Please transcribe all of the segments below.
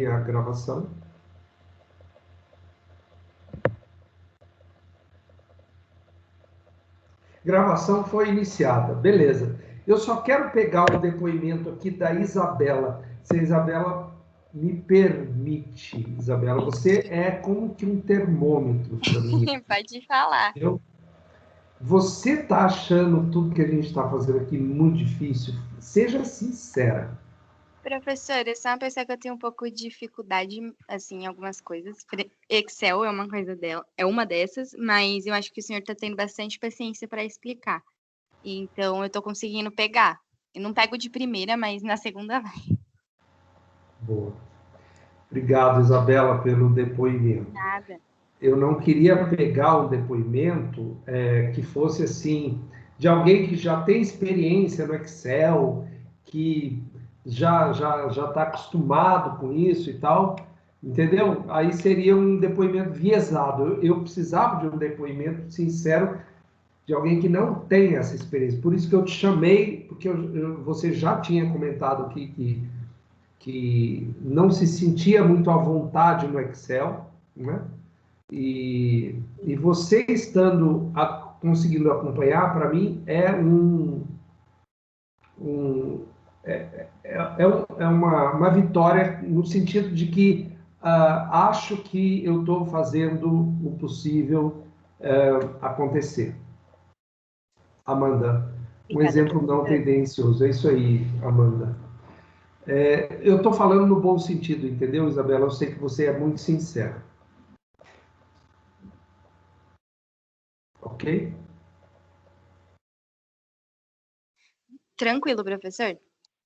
a gravação. Gravação foi iniciada, beleza. Eu só quero pegar o depoimento aqui da Isabela. Se a Isabela me permite, Isabela, você é como que um termômetro para mim. Pode falar. Você está achando tudo que a gente está fazendo aqui muito difícil? Seja sincera. Professor, eu sou uma pessoa que eu tenho um pouco de dificuldade, assim, em algumas coisas. Excel é uma coisa dela, é uma dessas, mas eu acho que o senhor está tendo bastante paciência para explicar. Então, eu estou conseguindo pegar. Eu não pego de primeira, mas na segunda vai. Boa. Obrigado, Isabela, pelo depoimento. Nada. Eu não queria pegar um depoimento que fosse assim, de alguém que já tem experiência no Excel, que já está acostumado com isso e tal, entendeu? Aí seria um depoimento viesado. Eu precisava de um depoimento sincero de alguém que não tem essa experiência. Por isso que eu te chamei, porque você já tinha comentado aqui que não se sentia muito à vontade no Excel, né? E você estando conseguindo acompanhar, para mim, é uma vitória no sentido de que acho que eu estou fazendo o possível acontecer. Amanda, um Obrigada, exemplo não professor. tendencioso. É isso aí, Amanda. Eu estou falando no bom sentido, entendeu, Isabela? Eu sei que você é muito sincera. Ok? Tranquilo, professor?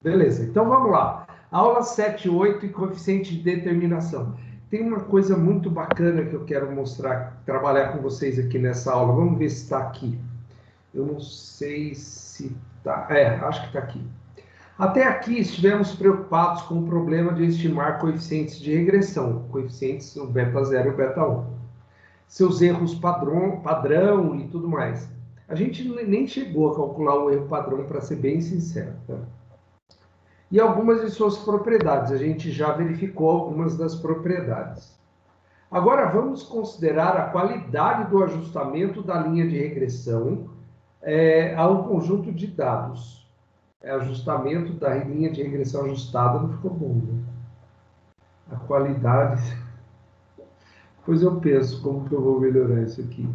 Beleza, então vamos lá. Aula 7 e 8 e coeficiente de determinação. Tem uma coisa muito bacana que eu quero mostrar, trabalhar com vocês aqui nessa aula. Vamos ver se está aqui. Eu não sei se está. Acho que está aqui. Até aqui estivemos preocupados com o problema de estimar coeficientes de regressão, coeficientes o beta 0 e o beta 1. Seus erros padrão e tudo mais. A gente nem chegou a calcular o erro padrão, para ser bem sincero. Tá? E algumas de suas propriedades. A gente já verificou algumas das propriedades. Agora vamos considerar a qualidade do ajustamento da linha de regressão a um conjunto de dados. Ajustamento da linha de regressão ajustada não ficou bom, né? A qualidade. Pois eu penso como que eu vou melhorar isso aqui.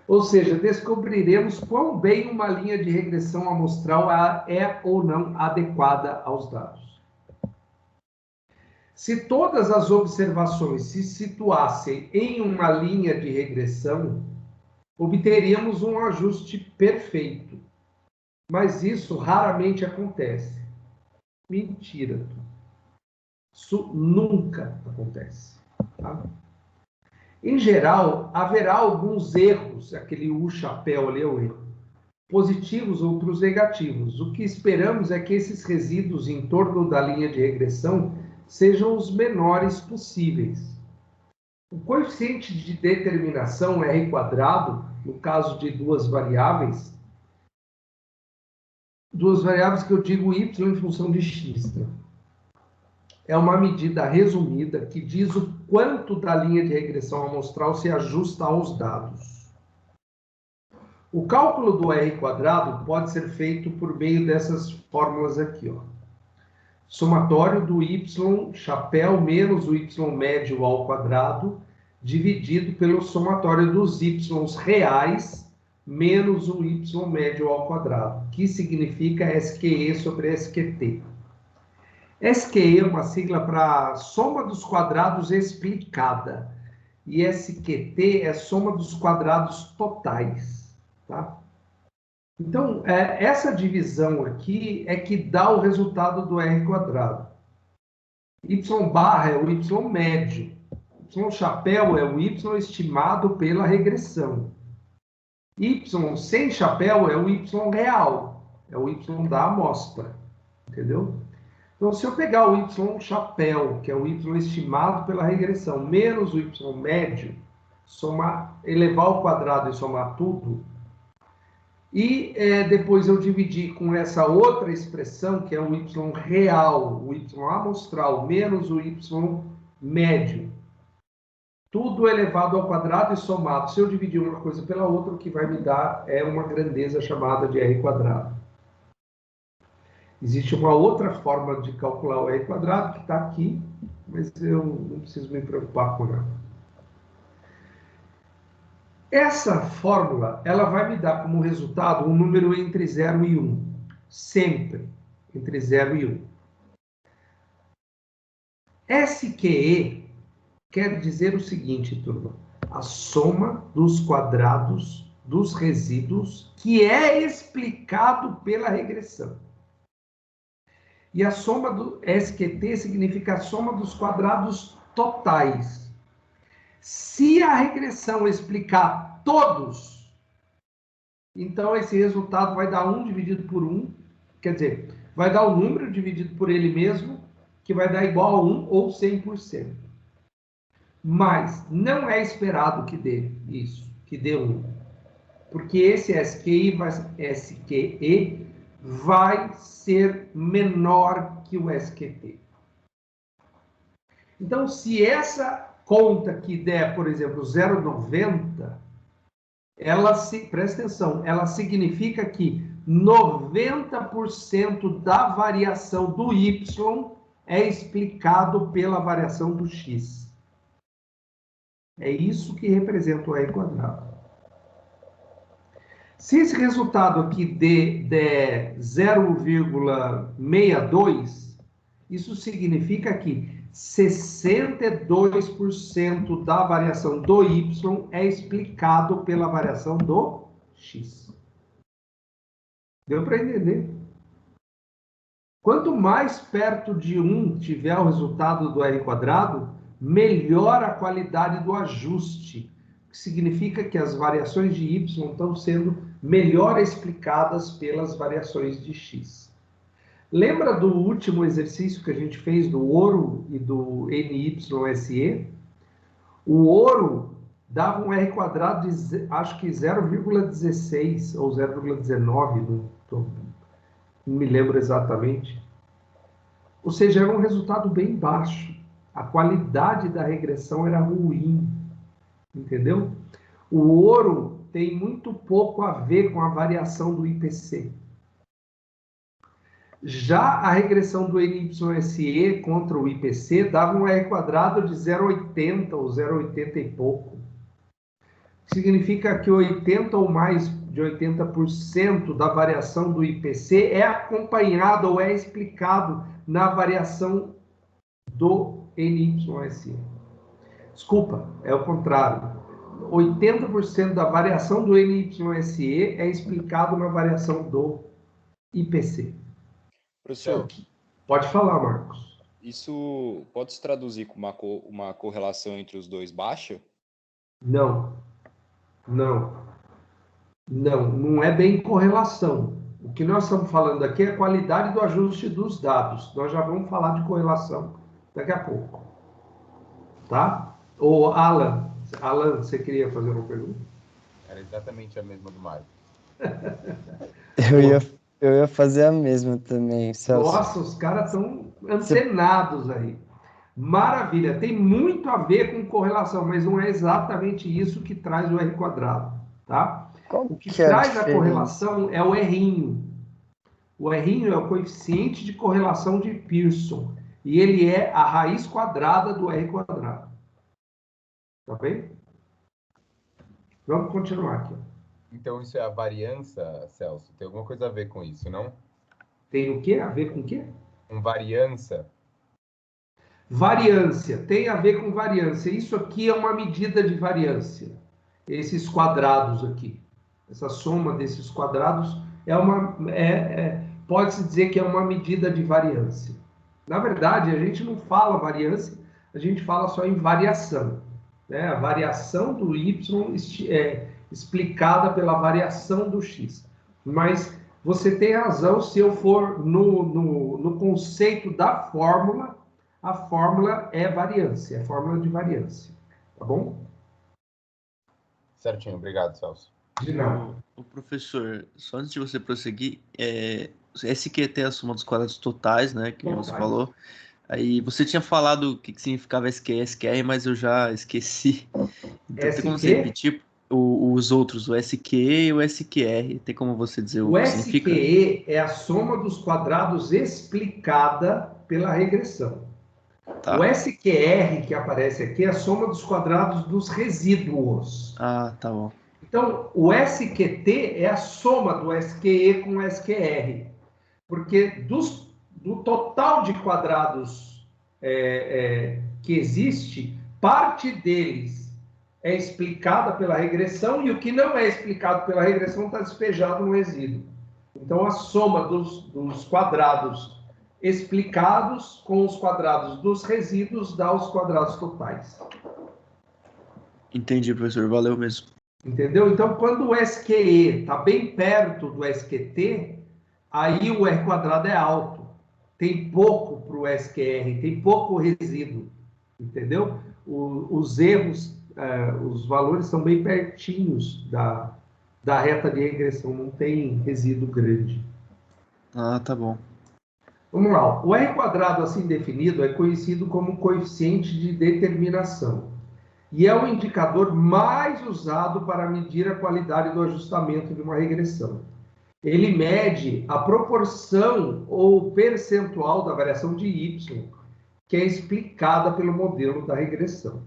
Ou seja, descobriremos quão bem uma linha de regressão amostral é ou não adequada aos dados. Se todas as observações se situassem em uma linha de regressão, obteríamos um ajuste perfeito. Mas isso raramente acontece. Mentira. Isso nunca acontece. Tá? Em geral, haverá alguns erros, aquele U chapéu ali é o erro, positivos, outros negativos. O que esperamos é que esses resíduos em torno da linha de regressão sejam os menores possíveis. O coeficiente de determinação R quadrado, no caso de duas variáveis que eu digo y em função de x, tá? É uma medida resumida que diz o quanto da linha de regressão amostral se ajusta aos dados. O cálculo do R quadrado pode ser feito por meio dessas fórmulas aqui, ó. Somatório do y chapéu menos o y médio ao quadrado, dividido pelo somatório dos y reais menos o y médio ao quadrado, que significa SQE sobre SQT. SQE é uma sigla para soma dos quadrados explicada, e SQT é soma dos quadrados totais, tá? Então, essa divisão aqui é que dá o resultado do R quadrado. Y barra é o Y médio. Y chapéu é o Y estimado pela regressão. Y sem chapéu é o Y real. É o Y da amostra. Entendeu? Então, se eu pegar o Y chapéu, que é o Y estimado pela regressão, menos o Y médio, elevar ao quadrado e somar tudo, E depois eu dividi com essa outra expressão, que é o y real, o y amostral, menos o y médio. Tudo elevado ao quadrado e somado. Se eu dividir uma coisa pela outra, o que vai me dar é uma grandeza chamada de r quadrado. Existe uma outra forma de calcular o r quadrado, que está aqui, mas eu não preciso me preocupar com ela. Essa fórmula, ela vai me dar como resultado um número entre 0 e 1. Sempre entre 0 e 1. SQE quer dizer o seguinte, turma. A soma dos quadrados dos resíduos que é explicado pela regressão. E a soma do SQT significa a soma dos quadrados totais. Se a regressão explicar todos, então esse resultado vai dar 1 dividido por 1, quer dizer, vai dar o número dividido por ele mesmo, que vai dar igual a 1 ou 100%. Mas não é esperado que dê isso, que dê 1. Porque esse SQE vai ser menor que o SQT. Então, se essa conta que der, por exemplo, 0,90, presta atenção, ela significa que 90% da variação do Y é explicado pela variação do X. É isso que representa o R quadrado. Se esse resultado aqui der 0,62, isso significa que 62% da variação do Y é explicado pela variação do X. Deu para entender? Quanto mais perto de 1 tiver o resultado do R quadrado, melhor a qualidade do ajuste, que significa que as variações de Y estão sendo melhor explicadas pelas variações de X. Lembra do último exercício que a gente fez do ouro e do NYSE? O ouro dava um R quadrado de, acho que 0,16 ou 0,19, não me lembro exatamente. Ou seja, era um resultado bem baixo. A qualidade da regressão era ruim, entendeu? O ouro tem muito pouco a ver com a variação do IPC. Já a regressão do NYSE contra o IPC dava um R quadrado de 0,80 ou 0,80 e pouco. Significa que 80 ou mais de 80% da variação do IPC é acompanhado ou é explicado na variação do NYSE. Desculpa, é o contrário. 80% da variação do NYSE é explicado na variação do IPC. Professor, pode falar, Marcos. Isso pode se traduzir com uma correlação entre os dois baixa? Não é bem correlação. O que nós estamos falando aqui é a qualidade do ajuste dos dados. Nós já vamos falar de correlação daqui a pouco. Tá? Ô, Alan, você queria fazer uma pergunta? Era exatamente a mesma do Mário. Eu ia fazer a mesma também, Celso. Nossa, os caras estão antenados aí. Maravilha, tem muito a ver com correlação, mas não é exatamente isso que traz o R quadrado, tá? O que traz a correlação é o R'inho. O R'inho é o coeficiente de correlação de Pearson, e ele é a raiz quadrada do R quadrado. Tá bem? Vamos continuar aqui. Então, isso é a variança, Celso? Tem alguma coisa a ver com isso, não? Tem o quê? A ver com o quê? Com variança. Variância. Tem a ver com variância. Isso aqui é uma medida de variância. Esses quadrados aqui. Essa soma desses quadrados pode-se dizer que é uma medida de variância. Na verdade, a gente não fala variância, a gente fala só em variação. Né? A variação do Y é explicada pela variação do X. Mas você tem razão, se eu for no conceito da fórmula, a fórmula é variância, é fórmula de variância. Tá bom? Certinho, obrigado, Celso. Não. O professor, só antes de você prosseguir, SQT é a soma dos quadrados totais, né, que você falou. Aí você tinha falado o que significava SQ, SQR, mas eu já esqueci. Então tem como você repetir os outros, o SQ e o SQR, tem como você dizer o que significa? O SQE é a soma dos quadrados explicada pela regressão. Tá. O SQR, que aparece aqui, é a soma dos quadrados dos resíduos. Ah, tá bom. Então, o SQT é a soma do SQE com o SQR. Porque do total de quadrados que existe, parte deles é explicada pela regressão e o que não é explicado pela regressão está despejado no resíduo. Então, a soma dos quadrados explicados com os quadrados dos resíduos dá os quadrados totais. Entendi, professor. Valeu mesmo. Entendeu? Então, quando o SQE está bem perto do SQT, aí o R quadrado é alto. Tem pouco para o SQR, tem pouco resíduo. Entendeu? Os erros, os valores são bem pertinhos da reta de regressão, não tem resíduo grande. Ah, tá bom. Vamos lá. O R quadrado assim definido é conhecido como coeficiente de determinação e é o indicador mais usado para medir a qualidade do ajustamento de uma regressão. Ele mede a proporção ou percentual da variação de y, que é explicada pelo modelo da regressão.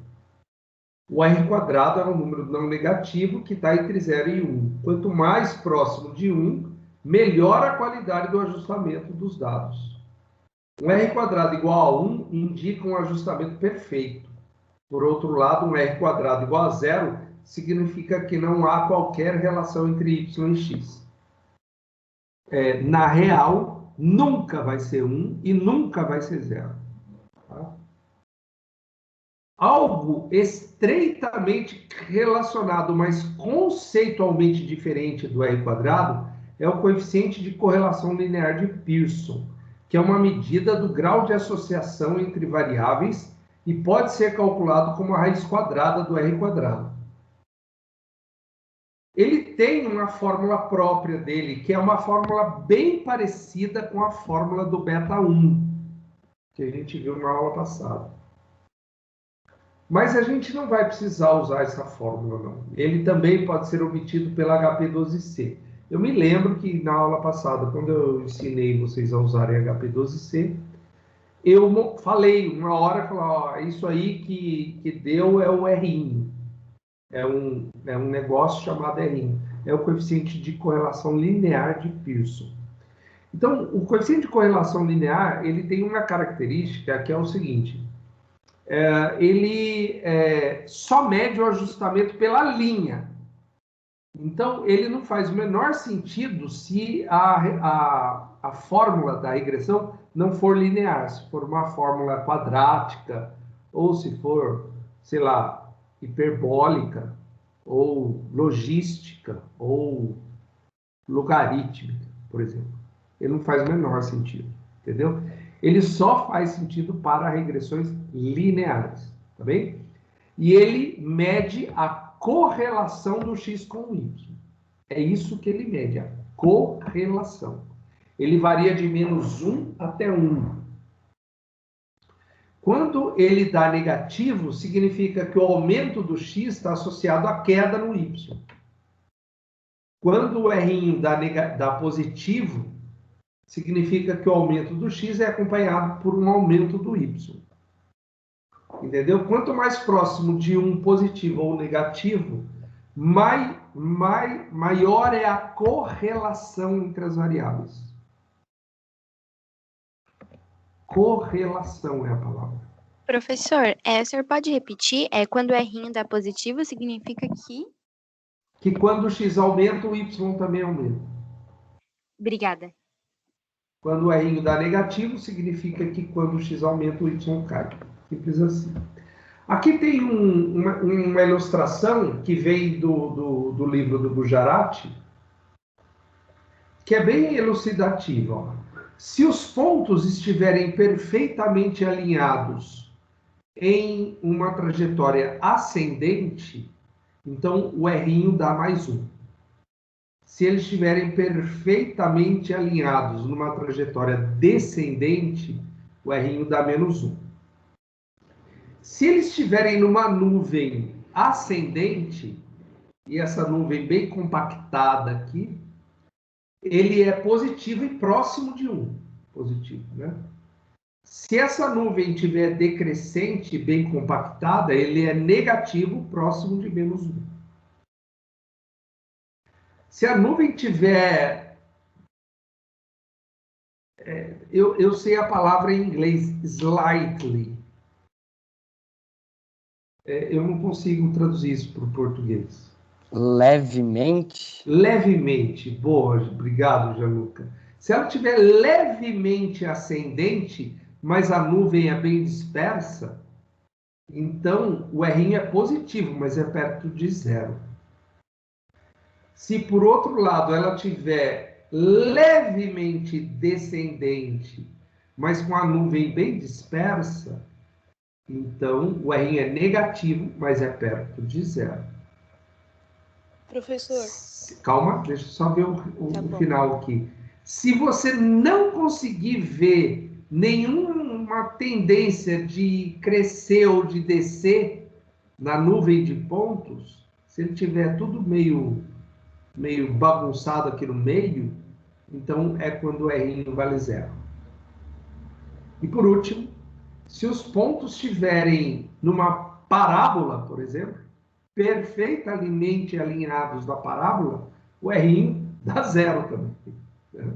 O R quadrado é um número não negativo que está entre 0 e 1. Quanto mais próximo de 1, melhor a qualidade do ajustamento dos dados. Um R quadrado igual a 1 indica um ajustamento perfeito. Por outro lado, um R quadrado igual a 0 significa que não há qualquer relação entre y e x. Na real, nunca vai ser 1 e nunca vai ser 0. Tá? Algo estreitamente relacionado, mas conceitualmente diferente do R quadrado, é o coeficiente de correlação linear de Pearson, que é uma medida do grau de associação entre variáveis e pode ser calculado como a raiz quadrada do R quadrado. Ele tem uma fórmula própria dele, que é uma fórmula bem parecida com a fórmula do beta 1, que a gente viu na aula passada. Mas a gente não vai precisar usar essa fórmula, não. Ele também pode ser obtido pela HP12C. Eu me lembro que na aula passada, quando eu ensinei vocês a usarem HP12C, eu falei uma hora, ó, isso aí que deu é o R-inho. É um negócio chamado R-inho. É o coeficiente de correlação linear de Pearson. Então, o coeficiente de correlação linear, ele tem uma característica que é o seguinte. Ele só mede o ajustamento pela linha. Então, ele não faz o menor sentido se a fórmula da regressão não for linear, se for uma fórmula quadrática, ou se for, sei lá, hiperbólica, ou logística, ou logarítmica, por exemplo. Ele não faz o menor sentido, entendeu? Ele só faz sentido para regressões lineares, tá bem? E ele mede a correlação do x com o y. É isso que ele mede, a correlação. Ele varia de -1 até 1. Quando ele dá negativo, significa que o aumento do x está associado à queda no y. Quando o R dá positivo, significa que o aumento do x é acompanhado por um aumento do y. Entendeu? Quanto mais próximo de um positivo ou negativo, maior é a correlação entre as variáveis. Correlação é a palavra. Professor, o senhor pode repetir? Quando o R dá positivo, significa que... Que quando o x aumenta, o y também aumenta. Obrigada. Quando o R dá negativo, significa que quando o x aumenta, o y cai. Simples assim. Aqui tem uma ilustração que vem do livro do Gujarati, que é bem elucidativa. Ó. Se os pontos estiverem perfeitamente alinhados em uma trajetória ascendente, então o R dá mais 1. se eles estiverem perfeitamente alinhados numa trajetória descendente, o R' dá -1. Se eles estiverem numa nuvem ascendente, e essa nuvem bem compactada aqui, ele é positivo e próximo de 1. Positivo, né? Se essa nuvem estiver decrescente, bem compactada, ele é negativo, próximo de -1. Se a nuvem tiver... eu sei a palavra em inglês, slightly. Eu não consigo traduzir isso para o português. Levemente? Levemente. Boa, obrigado, Gianluca. Se ela estiver levemente ascendente, mas a nuvem é bem dispersa, então o R é positivo, mas é perto de 0. Se, por outro lado, ela estiver levemente descendente, mas com a nuvem bem dispersa, então o R é negativo, mas é perto de 0. Professor. Calma, deixa eu só ver o Tá final aqui. Se você não conseguir ver nenhuma tendência de crescer ou de descer na nuvem de pontos, se ele tiver tudo meio bagunçado aqui no meio, então é quando o R vale 0. E por último, se os pontos estiverem numa parábola, por exemplo, perfeitamente alinhados da parábola, o R dá 0 também. Né?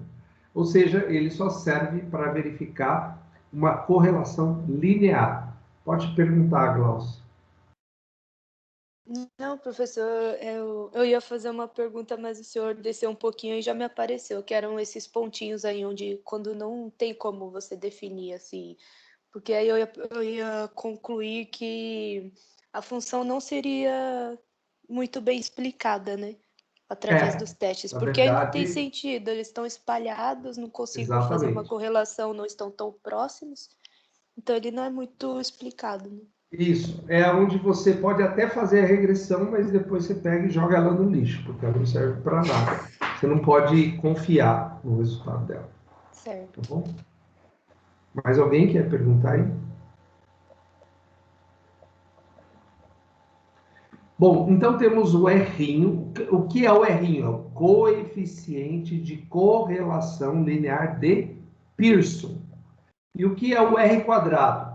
Ou seja, ele só serve para verificar uma correlação linear. Pode perguntar, Glaucio. Não, professor, eu ia fazer uma pergunta, mas o senhor desceu um pouquinho e já me apareceu, que eram esses pontinhos aí onde, quando não tem como você definir assim, porque aí eu ia concluir que a função não seria muito bem explicada, né? Através dos testes, Na porque aí não tem verdade, sentido, eles estão espalhados, não consigo fazer uma exatamente. correlação, não estão tão próximos, então ele não é muito explicado, né? Isso, é onde você pode até fazer a regressão, mas depois você pega e joga ela no lixo, porque ela não serve para nada. Você não pode confiar no resultado dela. Certo. Tá bom? Mais alguém quer perguntar aí? Bom, então temos o R. O que é o R? É o coeficiente de correlação linear de Pearson. E o que é o R quadrado?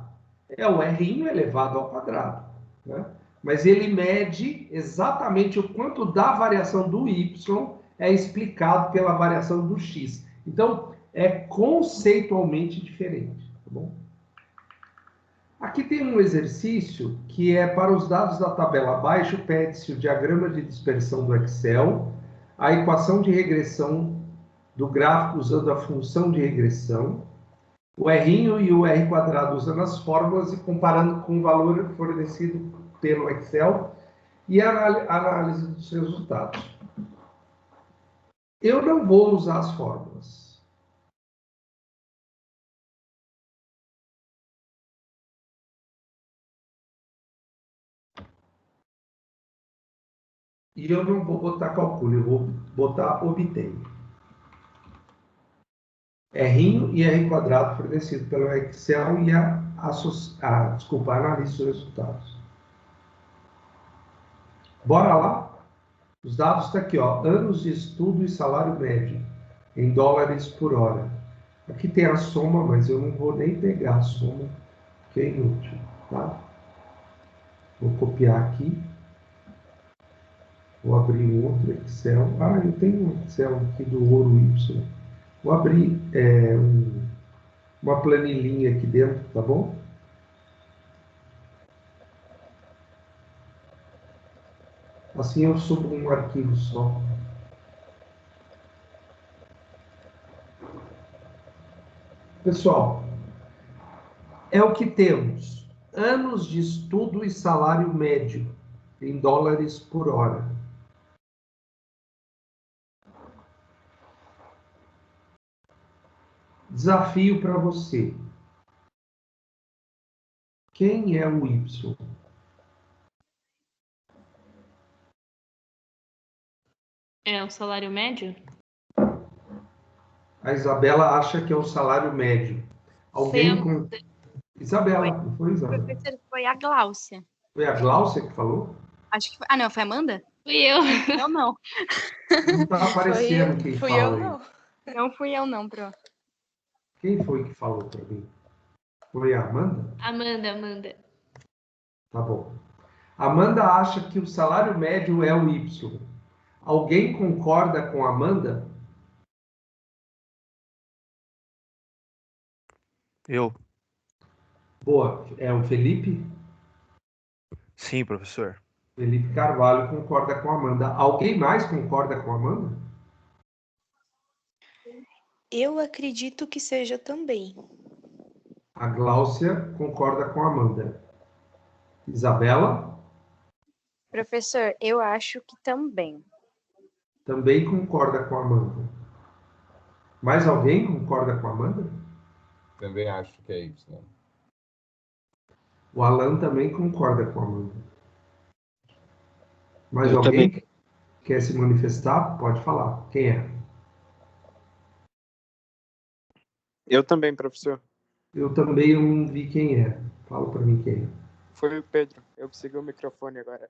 É o R elevado ao quadrado. Né? Mas ele mede exatamente o quanto da variação do Y é explicado pela variação do X. Então, é conceitualmente diferente. Tá bom? Aqui tem um exercício que é para os dados da tabela abaixo, pede-se o diagrama de dispersão do Excel, a equação de regressão do gráfico usando a função de regressão, o R e o R quadrado usando as fórmulas e comparando com o valor fornecido pelo Excel e a análise dos resultados. Eu não vou usar as fórmulas. E eu não vou botar cálculo, eu vou botar obtém. R e R quadrado fornecido pelo Excel e a análise dos resultados. Bora lá? Os dados estão aqui, ó. Anos de estudo e salário médio em dólares por hora. Aqui tem a soma, mas eu não vou nem pegar a soma, que é inútil, tá? Vou copiar aqui. Vou abrir um outro Excel. Eu tenho um Excel aqui do ouro Y. Vou abrir uma planilhinha aqui dentro, tá bom? Assim eu subo um arquivo só. Pessoal, é o que temos. Anos de estudo e salário médio em dólares por hora. Desafio para você. Quem é o Y? É o salário médio? A Isabela acha que é o salário médio. Alguém com... Isabela, não foi Isabela? Professor, foi a Gláucia. Foi a Gláucia que falou? Acho que foi. Ah, não, foi a Amanda? Fui eu. Eu não. Não tá aparecendo quem Fui fala eu, aí. não. Não fui eu, não, Pro. Quem foi que falou para mim? Foi a Amanda? Amanda. Tá bom. Amanda acha que o salário médio é o Y. Alguém concorda com a Amanda? Eu? Boa. É o Felipe? Sim, professor. Felipe Carvalho concorda com a Amanda. Alguém mais concorda com a Amanda? Eu acredito que seja também. A Gláucia concorda com a Amanda. Isabela? Professor, eu acho que também. Também concorda com a Amanda. Mais alguém concorda com a Amanda? Também acho que é Y. O Alan também concorda com a Amanda. Mais Eu alguém quer se manifestar? Pode falar. Quem é? Eu também, professor. Eu também não vi quem é. Fala para mim quem é. Foi o Pedro. Eu consegui o microfone agora.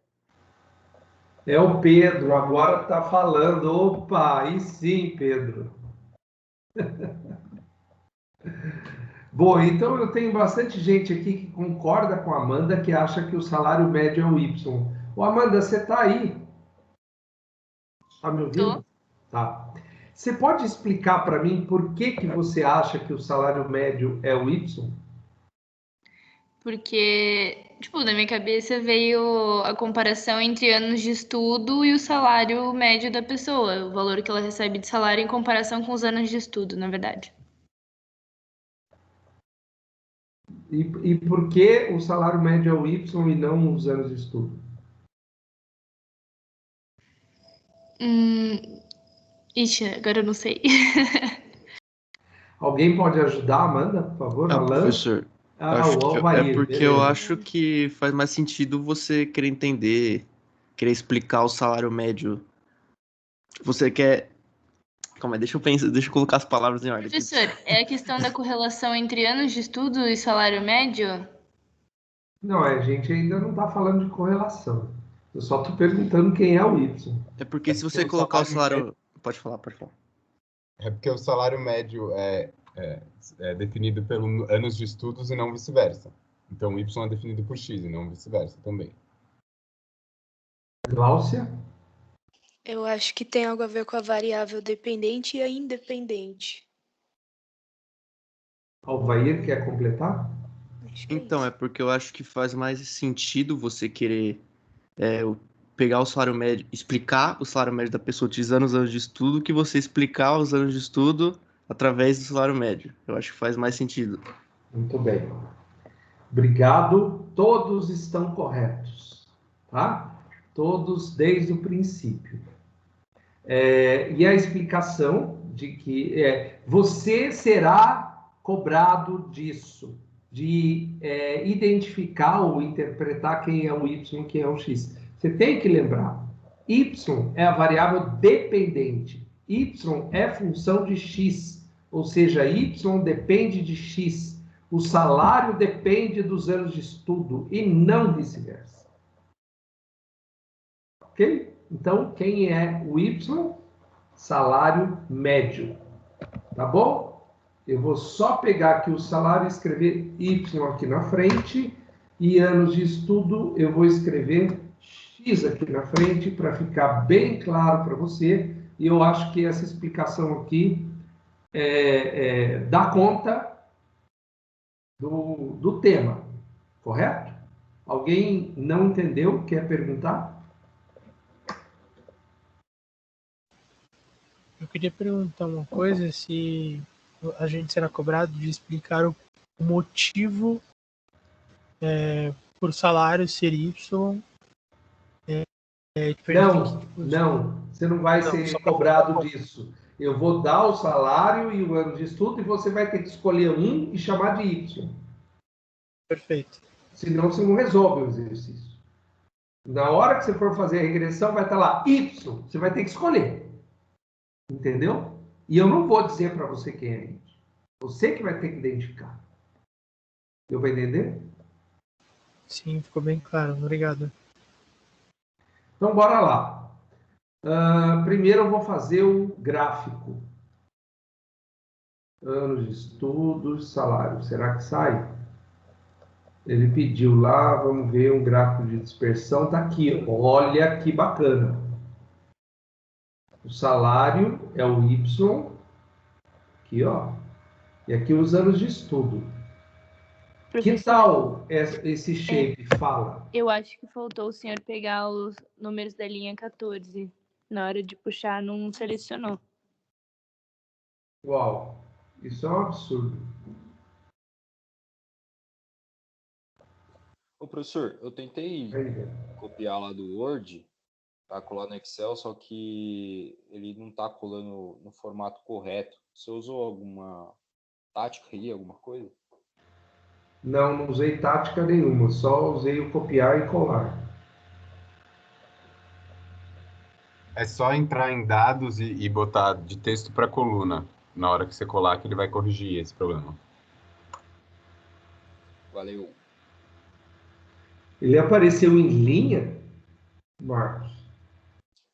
É o Pedro, agora tá falando. Opa, aí sim, Pedro. Bom, então eu tenho bastante gente aqui que concorda com a Amanda, que acha que o salário médio é o Y. Ô, Amanda, você tá aí? Tá me ouvindo? Tô. Tá. Você pode explicar para mim por que você acha que o salário médio é o Y? Porque, tipo, na minha cabeça veio a comparação entre anos de estudo e o salário médio da pessoa, o valor que ela recebe de salário em comparação com os anos de estudo, na verdade. E por que o salário médio é o Y e não os anos de estudo? Ixi, agora eu não sei. Alguém pode ajudar, Amanda, por favor? Alan? Professor, Ah, o Alvair, porque eu beleza. acho que faz mais sentido você querer entender, querer explicar o salário médio. Você quer. Calma aí, deixa eu pensar, deixa eu colocar as palavras em ordem aqui. Professor, é a questão da correlação entre anos de estudo e salário médio? Não, a gente ainda não está falando de correlação. Eu só estou perguntando quem é o Y. É porque se você o colocar o salário salário. Pode falar. É porque o salário médio é definido pelos anos de estudos e não vice-versa. Então, Y é definido por X e não vice-versa também. Gláucia? Eu acho que tem algo a ver com a variável dependente e a independente. Alvair, quer completar? Acho que Então, isso. é porque eu acho que faz mais sentido você querer pegar o salário médio, explicar o salário médio da pessoa utilizando os anos de estudo, que você explicar os anos de estudo através do salário médio. Eu acho que faz mais sentido. Muito bem. Obrigado. Todos estão corretos, tá? Todos desde o princípio. E a explicação de que você será cobrado disso, de identificar ou interpretar quem é o Y e quem é o X. Você tem que lembrar, Y é a variável dependente, Y é função de X, ou seja, Y depende de X. O salário depende dos anos de estudo e não vice-versa. Ok? Então, quem é o Y? Salário médio. Tá bom? Eu vou só pegar aqui o salário e escrever Y aqui na frente. E anos de estudo, eu vou escrever X aqui na frente para ficar bem claro para você. E eu acho que essa explicação aqui dá conta do tema. Correto? Alguém não entendeu? Quer perguntar? Eu queria perguntar uma coisa, se a gente será cobrado de explicar o motivo por salário ser Y. Não, você não vai ser cobrado disso. Eu vou dar o salário e o ano de estudo e você vai ter que escolher um e chamar de Y. Perfeito. Senão você não resolve o exercício. Na hora que você for fazer a regressão, vai estar lá Y. Você vai ter que escolher. Entendeu? E eu não vou dizer para você quem é isso. Você que vai ter que identificar. Deu para entender? Sim, ficou bem claro. Obrigado. Então, bora lá. Primeiro eu vou fazer o gráfico. Anos de estudos, salário. Será que sai? Ele pediu lá, vamos ver um gráfico de dispersão. Está aqui. Olha que bacana. O salário é o Y. Aqui, ó. E aqui os anos de estudo. Que Professor, tal esse shape? Fala. eu acho que faltou o senhor pegar os números da linha 14. Na hora de puxar, não selecionou. Uau, isso é um absurdo. Ô, professor, eu tentei copiar lá do Word para colar no Excel, só que ele não está colando no formato correto. Você usou alguma tática aí, alguma coisa? Não, não usei tática nenhuma, só usei o copiar e colar. É só entrar em dados e botar de texto para coluna. Na hora que você colar, que ele vai corrigir esse problema. Valeu. Ele apareceu em linha, Marcos?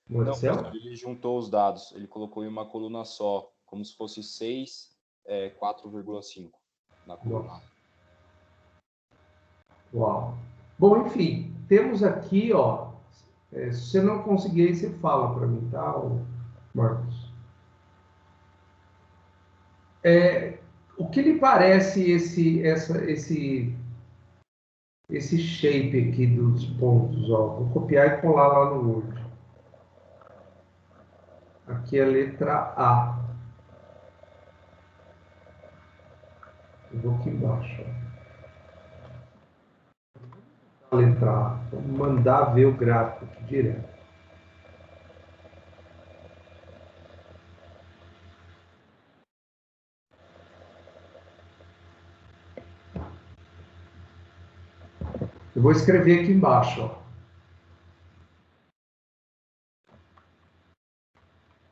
No Não, Excel? professor, ele juntou os dados. Ele colocou em uma coluna só, como se fosse 6, 4,5 na coluna. Nossa. Uau. Bom, enfim, temos aqui, ó. Se você não conseguir, aí você fala para mim, tá, Marcos? O que lhe parece esse shape aqui dos pontos, ó? Vou copiar e colar lá no Word. Aqui é a letra A. Eu vou aqui embaixo, ó. A letra A. Vamos mandar ver o gráfico aqui direto. Eu vou escrever aqui embaixo, ó.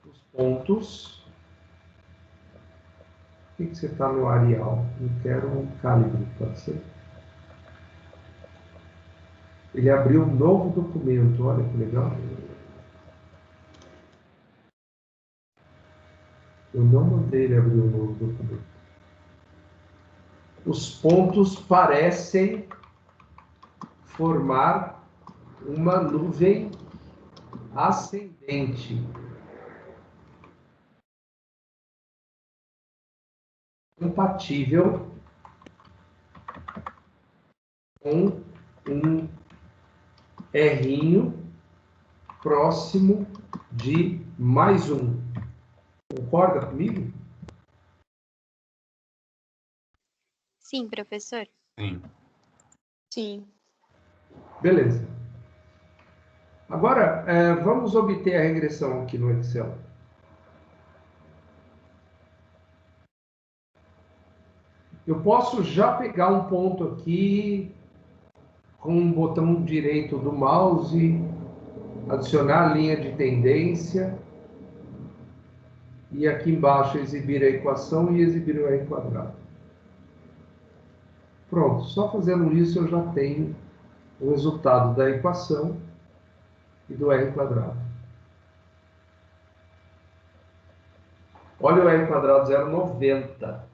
Os pontos. Por que você está no Arial? Eu quero um calibre, pode ser? Ele abriu um novo documento, olha que legal. Eu não mandei ele abrir um novo documento. Os pontos parecem formar uma nuvem ascendente. Compatível com um errinho próximo de mais um. Concorda comigo? Sim, professor. Sim. Sim. Beleza. Agora, vamos obter a regressão aqui no Excel. Eu posso já pegar um ponto aqui com o botão direito do mouse, adicionar a linha de tendência e aqui embaixo exibir a equação e exibir o R quadrado. Pronto, só fazendo isso eu já tenho o resultado da equação e do R quadrado. Olha o R quadrado 0,90.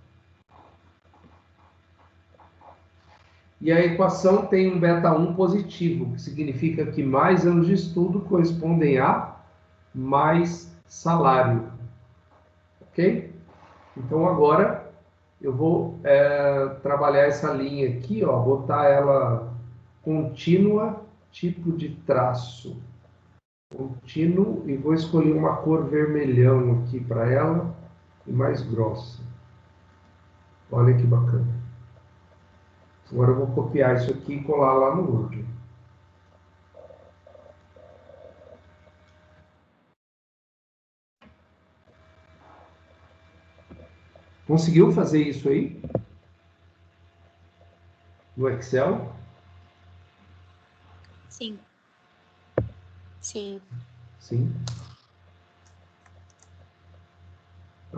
E a equação tem um beta 1 positivo, que significa que mais anos de estudo correspondem a mais salário. Ok? Então agora eu vou trabalhar essa linha aqui, ó, botar ela contínua, tipo de traço. Contínuo, e vou escolher uma cor vermelhão aqui para ela e mais grossa. Olha que bacana. Agora eu vou copiar isso aqui e colar lá no Word. Conseguiu fazer isso aí? No Excel? Sim. Sim. Sim.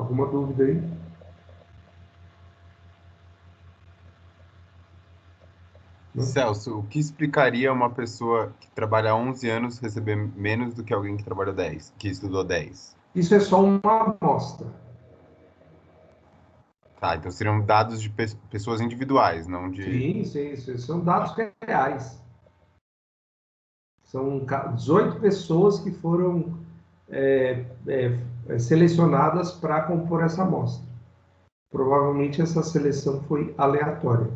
Alguma dúvida aí? Celso, o que explicaria uma pessoa que trabalha 11 anos receber menos do que alguém que trabalha 10, que estudou 10? Isso é só uma amostra. Tá, então seriam dados de pessoas individuais, não de... Sim, são dados reais. São 18 pessoas que foram selecionadas para compor essa amostra. Provavelmente essa seleção foi aleatória.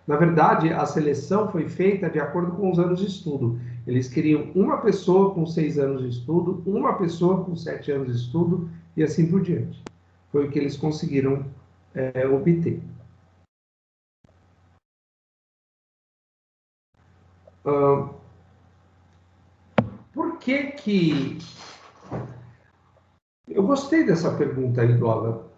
Na verdade, a seleção foi feita de acordo com os anos de estudo. Eles queriam uma pessoa com 6 anos de estudo, uma pessoa com 7 anos de estudo e assim por diante. Foi o que eles conseguiram obter. Por que... Eu gostei dessa pergunta aí, Dola.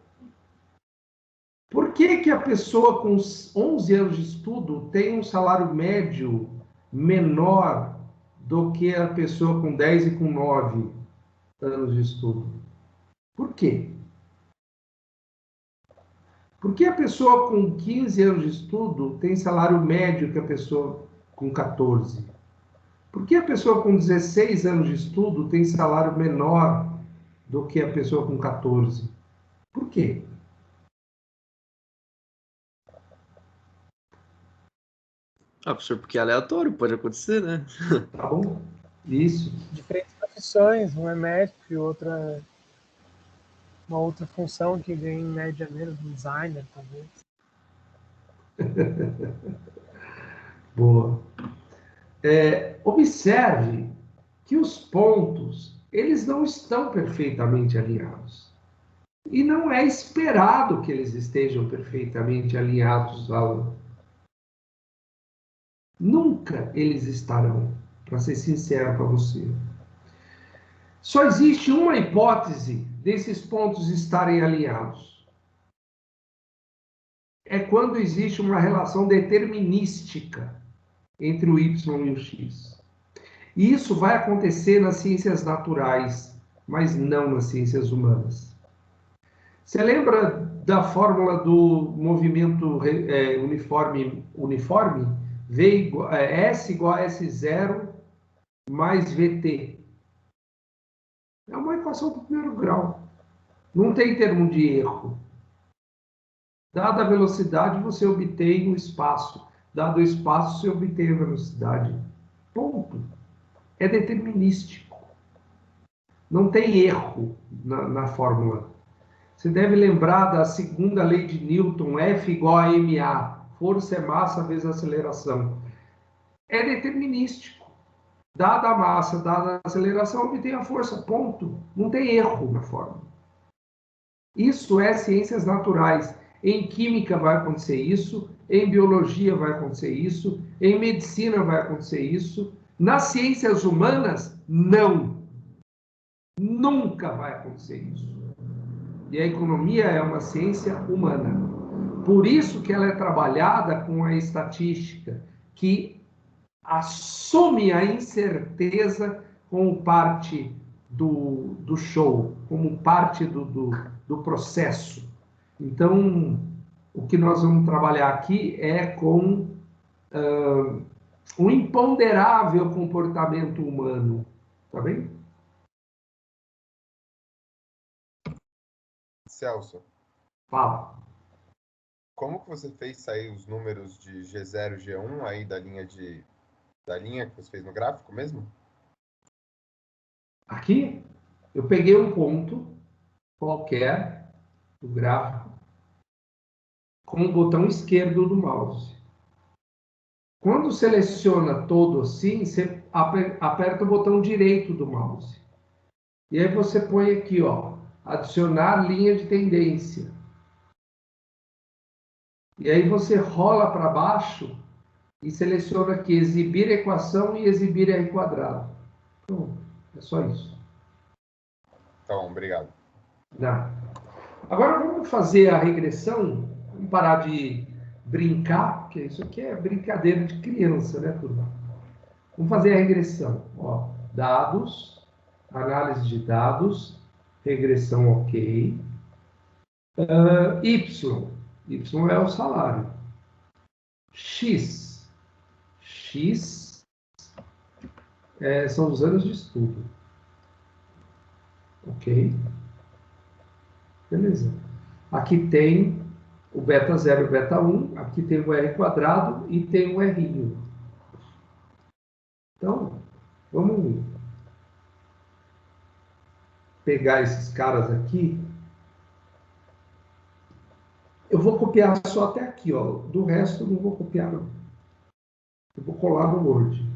Por que a pessoa com 11 anos de estudo tem um salário médio menor do que a pessoa com 10 e com 9 anos de estudo? Por quê? Por que a pessoa com 15 anos de estudo tem salário médio que a pessoa com 14? Por que a pessoa com 16 anos de estudo tem salário menor do que a pessoa com 14? Por quê? Professor, porque é aleatório, pode acontecer, né? Tá bom? Isso. Diferentes profissões, um é médico e outra uma outra função que ganha em média menos, um designer, talvez. Boa. Observe que os pontos, eles não estão perfeitamente alinhados. E não é esperado que eles estejam perfeitamente alinhados, Alan. Nunca eles estarão, para ser sincero para você. Só existe uma hipótese desses pontos estarem alinhados. É quando existe uma relação determinística entre o Y e o X. E isso vai acontecer nas ciências naturais, mas não nas ciências humanas. Você lembra da fórmula do movimento uniforme? S igual a S0 mais VT. É uma equação do primeiro grau. Não tem termo de erro. Dada a velocidade, você obtém o espaço. Dado o espaço, você obtém a velocidade. Ponto. É determinístico. Não tem erro na fórmula. Você deve lembrar da segunda lei de Newton, F igual a ma. Força é massa vezes aceleração. É determinístico. Dada a massa, dada a aceleração, obtém a força. Ponto. Não tem erro na fórmula. Isso é ciências naturais. Em química vai acontecer isso, em biologia vai acontecer isso, em medicina vai acontecer isso. Nas ciências humanas, não. Nunca vai acontecer isso. E a economia é uma ciência humana. Por isso que ela é trabalhada com a estatística, que assume a incerteza como parte do show, como parte do processo. Então, o que nós vamos trabalhar aqui é com um imponderável comportamento humano. Tá bem? Celso. Fala. Como que você fez sair os números de G0 e G1 aí da linha que você fez no gráfico mesmo? Aqui, eu peguei um ponto qualquer do gráfico com o botão esquerdo do mouse. Quando seleciona todo assim, você aperta o botão direito do mouse. E aí você põe aqui, ó, adicionar linha de tendência. E aí você rola para baixo e seleciona aqui exibir equação e exibir R quadrado. Pronto, é só isso. Tá bom, obrigado. Não. Agora vamos fazer a regressão. Vamos parar de brincar, porque isso aqui é brincadeira de criança, né, turma? Vamos fazer a regressão. Ó, dados, análise de dados, regressão ok. Y. Y é o salário. X. X são os anos de estudo. Ok? Beleza. Aqui tem o beta 0 e o beta 1. Aqui tem o R quadrado e tem o R. Então, vamos pegar esses caras aqui. Eu vou copiar só até aqui, ó. Do resto, eu não vou copiar, não. Eu vou colar no Word.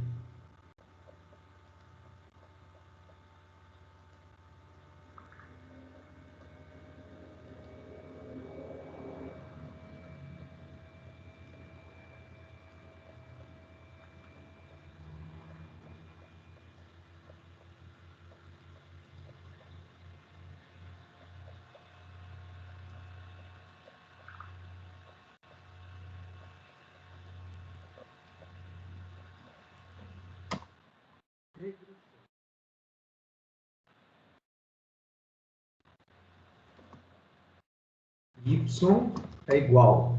Y é igual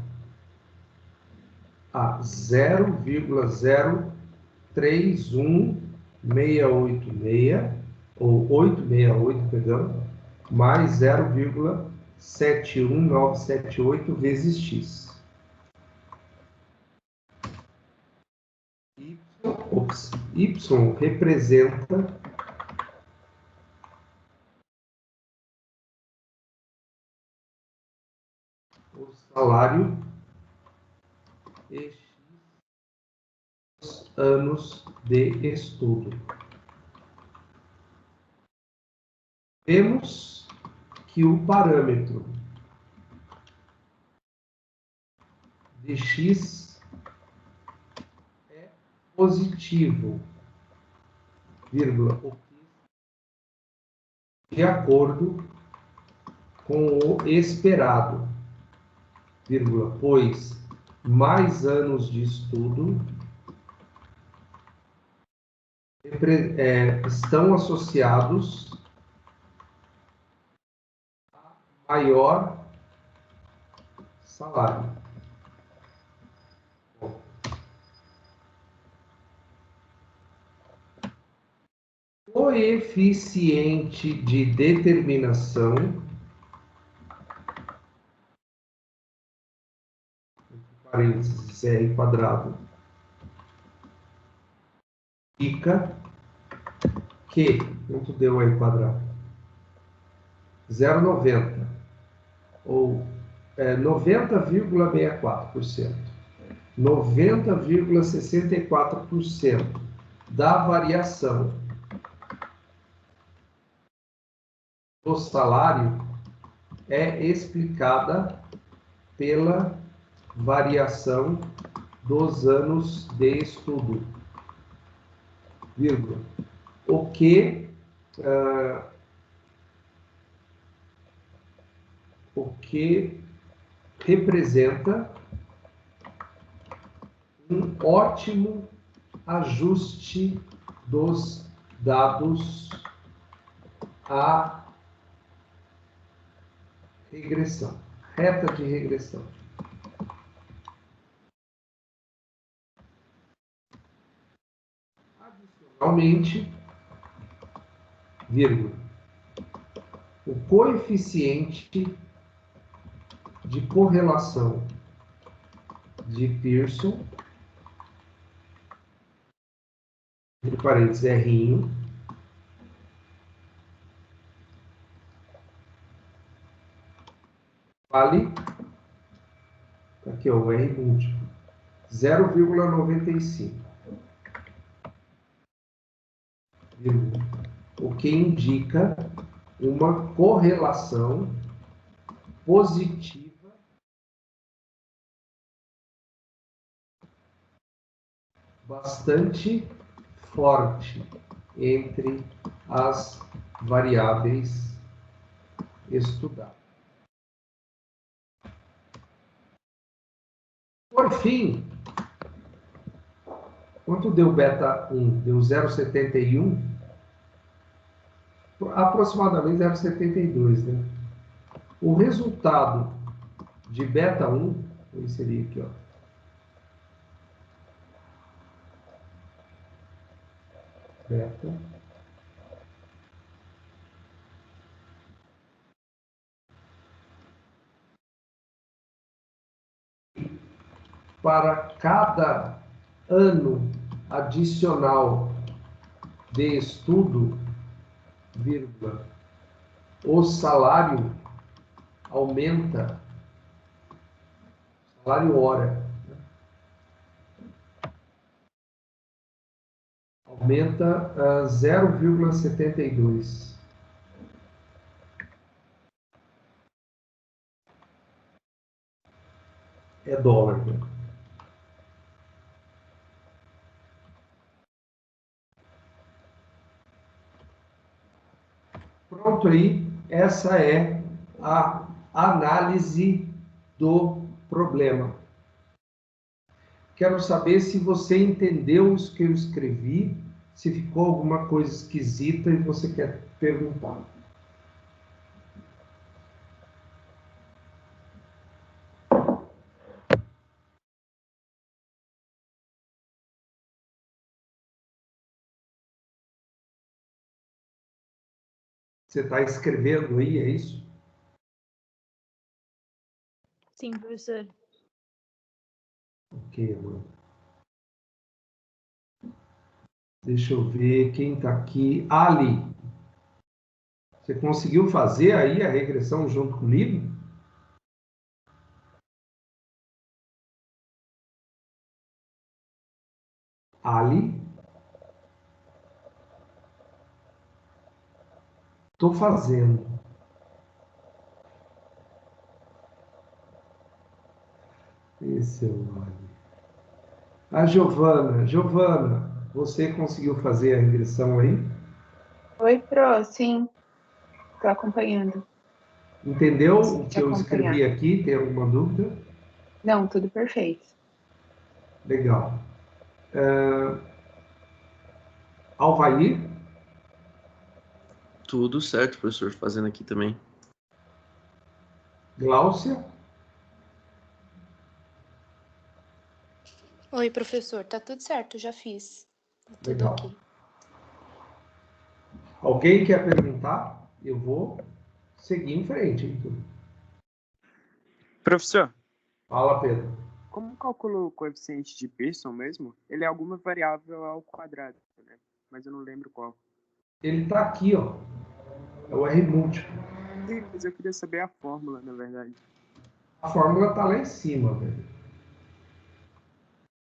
a 0,031686, ou 868, perdão, mais 0,71978 vezes x. Y representa o salário e os anos de estudo. Vemos que o parâmetro de x é positivo, vírgula, de acordo com o esperado, vírgula, pois mais anos de estudo estão associados a maior salário. Coeficiente de determinação parênteses R quadrado indica que, quanto deu R quadrado? 0,90 ou 90,64%. 90,64% da variação do salário é explicada pela variação dos anos de estudo, vírgula, o que representa um ótimo ajuste dos dados à regressão, reta de regressão. Adicionalmente, vírgula, o coeficiente de correlação de Pearson, entre parênteses, R, vale, aqui ó, o R múltiplo, 0,95, o que indica uma correlação positiva bastante forte entre as variáveis estudadas. Por fim, quanto deu beta 1? Deu 0,71, aproximadamente 0,72, né? O resultado de beta 1, vou inserir aqui, ó. Beta. Para cada ano adicional de estudo, vírgula, o salário aumenta, salário hora, aumenta 0,72. É dólar, né? Pronto aí, essa é a análise do problema. Quero saber se você entendeu isso que eu escrevi, se ficou alguma coisa esquisita e você quer perguntar. Você está escrevendo aí, é isso? Sim, professor. Ok, mano. Deixa eu ver quem está aqui. Ali, você conseguiu fazer aí a regressão junto comigo? Ali? Estou fazendo. Esse é o Ali. A Giovana. Giovana, você conseguiu fazer a regressão aí? Oi, Pro, sim, estou acompanhando. Entendeu Consigo o te que eu acompanhar. escrevi aqui? Tem alguma dúvida? Não, tudo perfeito. Legal. Alvair? Tudo certo, professor, fazendo aqui também. Gláucia? Oi, professor, tá tudo certo, já fiz. Tá tudo Legal. ok. Alguém quer perguntar? Eu vou seguir em frente. Hein? Professor, Fala, Pedro. como calculo o coeficiente de Pearson mesmo? Ele é alguma variável ao quadrado, né? Mas eu não lembro qual. Ele está aqui, ó. É o R múltiplo. Sim, mas eu queria saber a fórmula, na verdade. A fórmula está lá em cima, velho.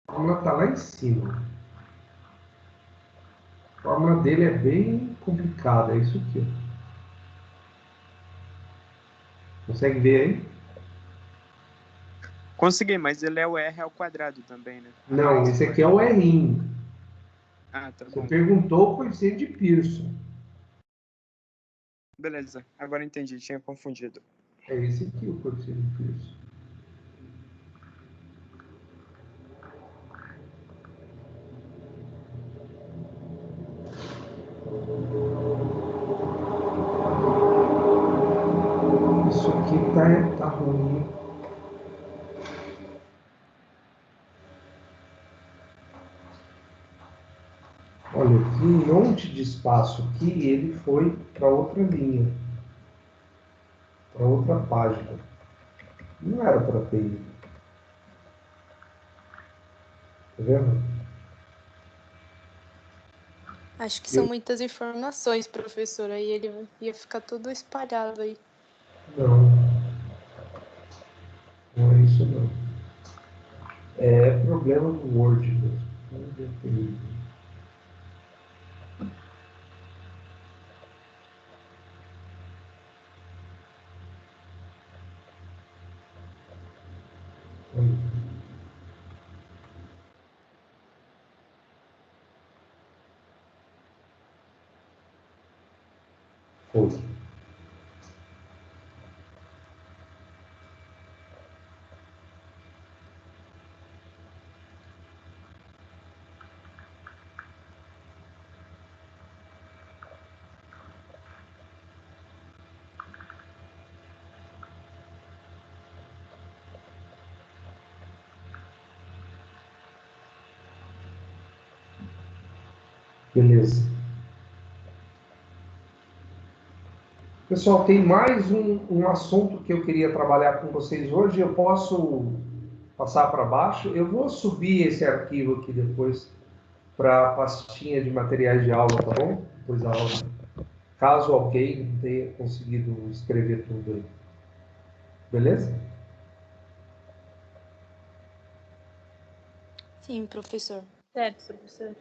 A fórmula está lá em cima. A fórmula dele é bem complicada. É isso aqui, ó. Consegue ver aí? Consegui, mas ele é o R ao quadrado também, né? Não, esse aqui é o R. Ah, tá Você bom. perguntou o coeficiente de Pearson. Beleza, agora entendi, tinha confundido. É esse aqui o coeficiente de Pearson. Isso aqui tá ruim. Olha, tinha um monte de espaço aqui e ele foi para outra linha. Para outra página. Não era para ter ido. Tá vendo? Acho que são muitas informações, professor, aí ele ia ficar tudo espalhado aí. Não. Não é isso não. É problema do Word mesmo. Não deve ter ido. Foi. Beleza. Pessoal, tem mais um assunto que eu queria trabalhar com vocês hoje. Eu posso passar para baixo? Eu vou subir esse arquivo aqui depois para a pastinha de materiais de aula, tá bom? Depois da aula. Caso alguém não tenha conseguido escrever tudo aí. Beleza? Sim, professor. Certo, professor.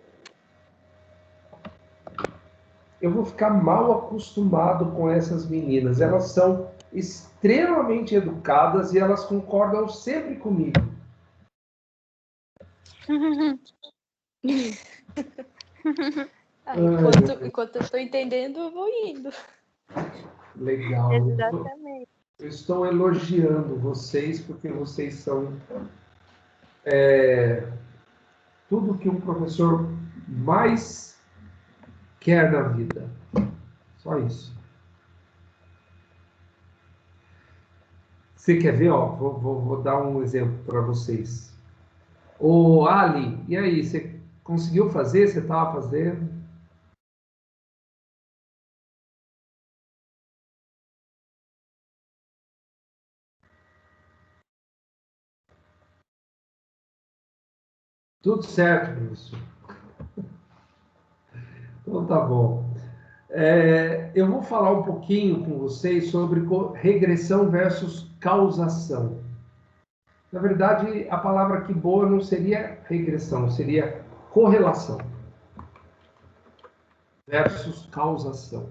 Eu vou ficar mal acostumado com essas meninas. Elas são extremamente educadas e elas concordam sempre comigo. Enquanto eu estou entendendo, eu vou indo. Legal. Exatamente. Eu estou elogiando vocês porque vocês são tudo que um professor mais quer na vida. Só isso. Você quer ver? Ó, vou dar um exemplo para vocês. Ô, Ali, e aí? Você conseguiu fazer? Você estava fazendo? Tudo certo, professor. Então tá bom. Eu vou falar um pouquinho com vocês sobre regressão versus causação. Na verdade, a palavra aqui boa não seria regressão, seria correlação versus causação.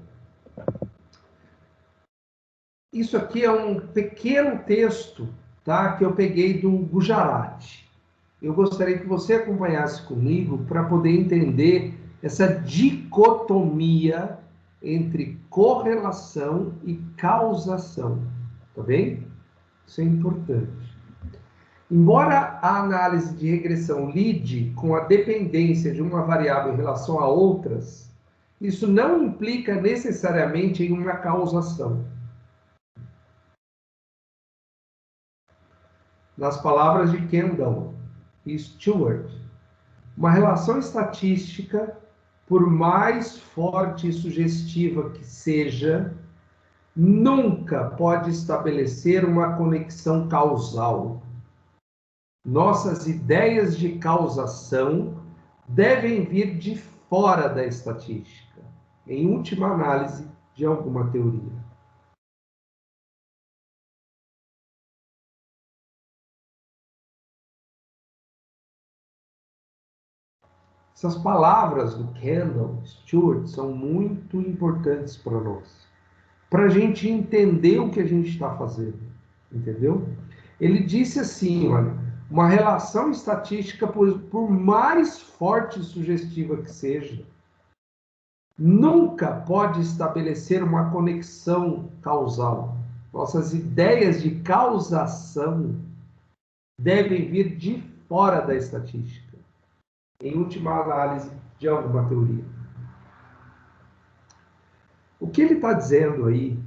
Isso aqui é um pequeno texto, tá, que eu peguei do Gujarati. Eu gostaria que você acompanhasse comigo para poder entender essa dicotomia entre correlação e causação, tá bem? Isso é importante. Embora a análise de regressão lide com a dependência de uma variável em relação a outras, isso não implica necessariamente em uma causação. Nas palavras de Kendall e Stewart, uma relação estatística, por mais forte e sugestiva que seja, nunca pode estabelecer uma conexão causal. Nossas ideias de causação devem vir de fora da estatística, em última análise, de alguma teoria. Essas palavras do Kendall, Stewart, são muito importantes para nós, para a gente entender o que a gente está fazendo, entendeu? Ele disse assim, olha, uma relação estatística, por mais forte e sugestiva que seja, nunca pode estabelecer uma conexão causal. Nossas ideias de causação devem vir de fora da estatística, em última análise de alguma teoria. O que ele está dizendo aí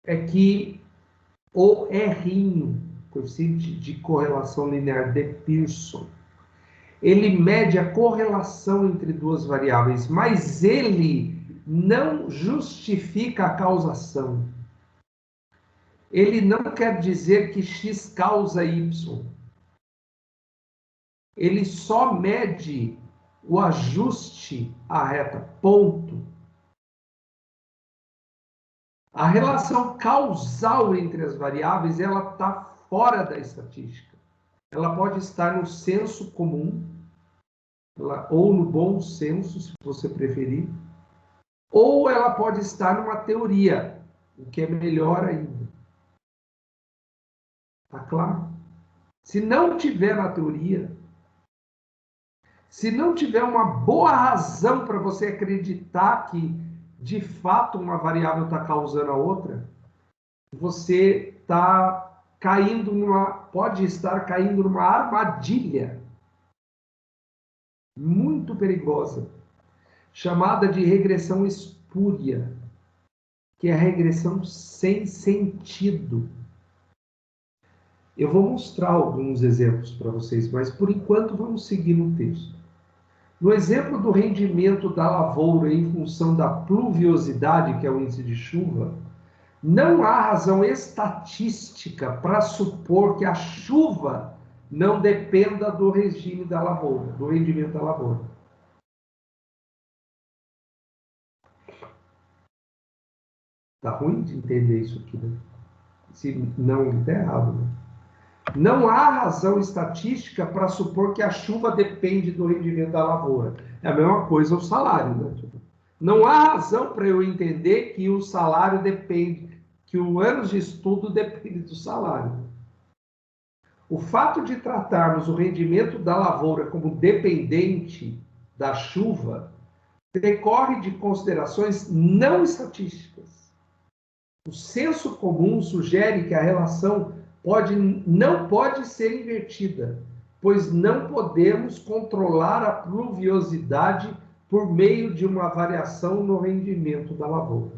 é que o R, coeficiente de correlação linear de Pearson, ele mede a correlação entre duas variáveis, mas ele não justifica a causação. Ele não quer dizer que X causa Y. Ele só mede o ajuste à reta, ponto. A relação causal entre as variáveis, ela está fora da estatística. Ela pode estar no senso comum, ou no bom senso, se você preferir, ou ela pode estar numa teoria, o que é melhor ainda. Tá claro? Se não tiver na teoria, se não tiver uma boa razão para você acreditar que, de fato, uma variável está causando a outra, você pode estar caindo numa armadilha muito perigosa, chamada de regressão espúria, que é a regressão sem sentido. Eu vou mostrar alguns exemplos para vocês, mas por enquanto vamos seguir no texto. No exemplo do rendimento da lavoura em função da pluviosidade, que é o índice de chuva, não há razão estatística para supor que a chuva não dependa do regime da lavoura, do rendimento da lavoura. Tá ruim de entender isso aqui, né? Se não, está errado, né? Não há razão estatística para supor que a chuva depende do rendimento da lavoura. É a mesma coisa o salário, né? Não há razão para eu entender que o salário depende, que o anos de estudo depende do salário. O fato de tratarmos o rendimento da lavoura como dependente da chuva decorre de considerações não estatísticas. O senso comum sugere que a relação não pode ser invertida, pois não podemos controlar a pluviosidade por meio de uma variação no rendimento da lavoura.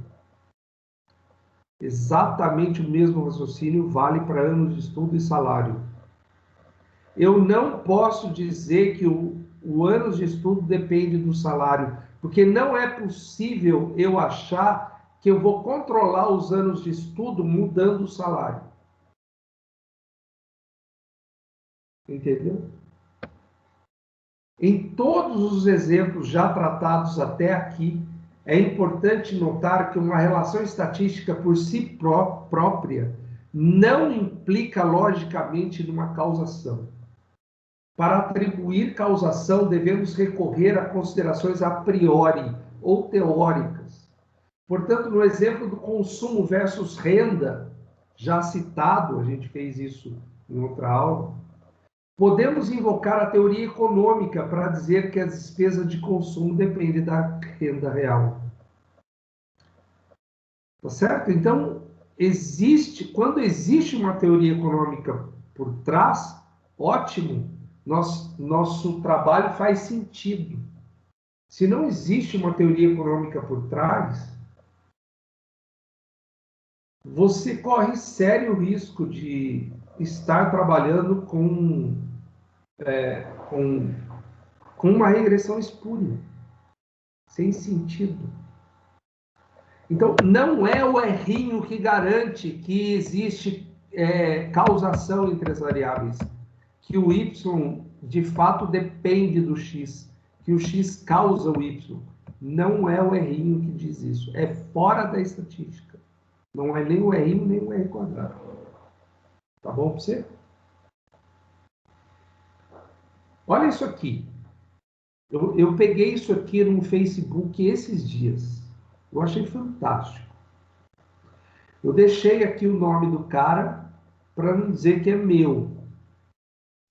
Exatamente o mesmo raciocínio vale para anos de estudo e salário. Eu não posso dizer que o anos de estudo depende do salário, porque não é possível eu achar que eu vou controlar os anos de estudo mudando o salário. Entendeu? Em todos os exemplos já tratados até aqui, é importante notar que uma relação estatística por si própria não implica logicamente numa causação. Para atribuir causação, devemos recorrer a considerações a priori ou teóricas. Portanto, no exemplo do consumo versus renda, já citado, a gente fez isso em outra aula, podemos invocar a teoria econômica para dizer que a despesa de consumo depende da renda real. Tá certo? Então, quando existe uma teoria econômica por trás, ótimo, nosso trabalho faz sentido. Se não existe uma teoria econômica por trás, você corre sério risco de estar trabalhando com uma regressão espúria, sem sentido. Então, não é o errinho que garante que existe causação entre as variáveis, que o Y, de fato, depende do X, que o X causa o Y. Não é o errinho que diz isso. É fora da estatística. Não é nem o errinho, nem o R quadrado. Tá bom para você? Olha isso aqui. Eu peguei isso aqui no Facebook esses dias. Eu achei fantástico. Eu deixei aqui o nome do cara para não dizer que é meu.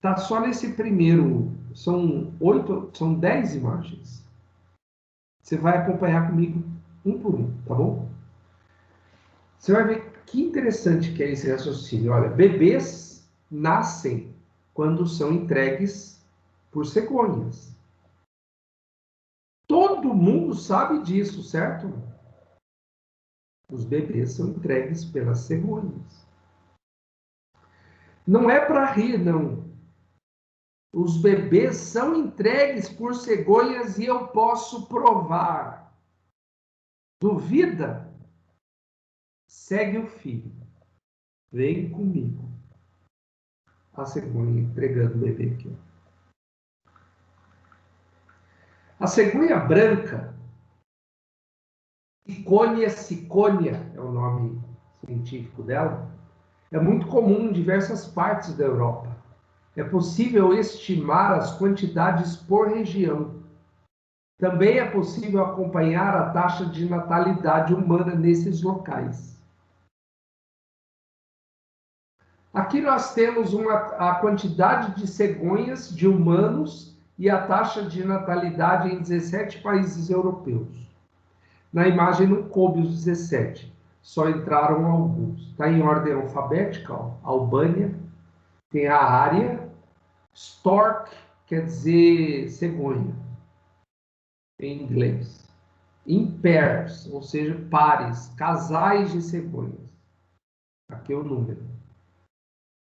Tá só nesse primeiro. São 10 imagens. Você vai acompanhar comigo um por um, tá bom? Você vai ver que interessante que é esse raciocínio. Olha, bebês nascem quando são entregues por cegonhas. Todo mundo sabe disso, certo? Os bebês são entregues pelas cegonhas. Não é para rir, não. Os bebês são entregues por cegonhas e eu posso provar. Duvida? Segue o filho. Vem comigo. A cegonha entregando o bebê aqui. A cegonha branca, Ciconia é o nome científico dela, é muito comum em diversas partes da Europa. É possível estimar as quantidades por região. Também é possível acompanhar a taxa de natalidade humana nesses locais. Aqui nós temos a quantidade de cegonhas de humanos e a taxa de natalidade em 17 países europeus. Na imagem não coube os 17, só entraram alguns. Está em ordem alfabética, ó. Albânia, tem a área, stork, quer dizer cegonha, em inglês. In pairs, ou seja, pares, casais de cegonhas. Aqui é o número.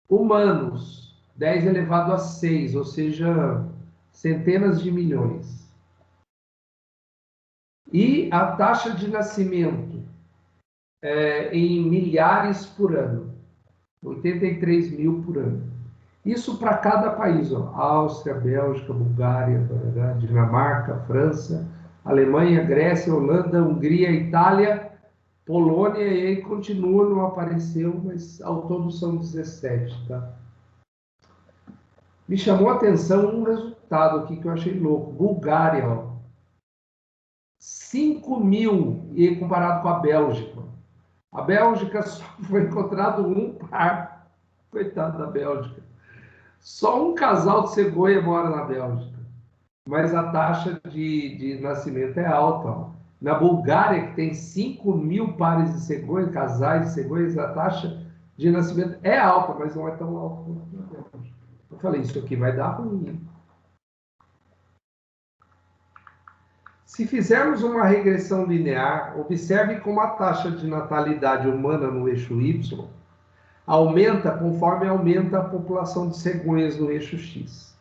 Humanos, 10 elevado a 6, ou seja, centenas de milhões. E a taxa de nascimento em milhares por ano. 83 mil por ano. Isso para cada país, ó. Áustria, Bélgica, Bulgária, Dinamarca, França, Alemanha, Grécia, Holanda, Hungria, Itália, Polônia, e aí continua, não apareceu, mas ao todo são 17, tá? Me chamou a atenção um resultado aqui que eu achei louco. Bulgária, ó. 5 mil, e comparado com a Bélgica. A Bélgica só foi encontrado um par. Coitado da Bélgica. Só um casal de cegonha mora na Bélgica. Mas a taxa de nascimento é alta. Ó. Na Bulgária, que tem 5 mil pares de cegonha, casais de cegonhas, a taxa de nascimento é alta, mas não é tão alta quanto na Bélgica. Eu falei, isso aqui vai dar ruim. Se fizermos uma regressão linear, observe como a taxa de natalidade humana no eixo Y aumenta conforme aumenta a população de cegonhas no eixo X.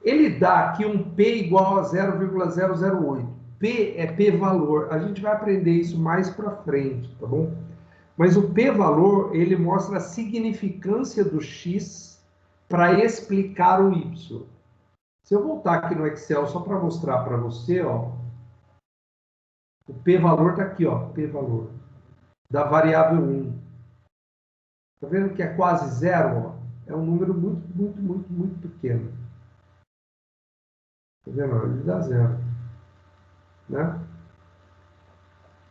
Ele dá aqui um P igual a 0,008. P é P-valor. A gente vai aprender isso mais para frente, tá bom? Mas o P-valor, ele mostra a significância do X para explicar o Y. Se eu voltar aqui no Excel só para mostrar para você, ó, o P-valor está aqui, ó, P-valor da variável 1. Está vendo que é quase zero? Ó? É um número muito pequeno. Está vendo? Ele dá zero. Né?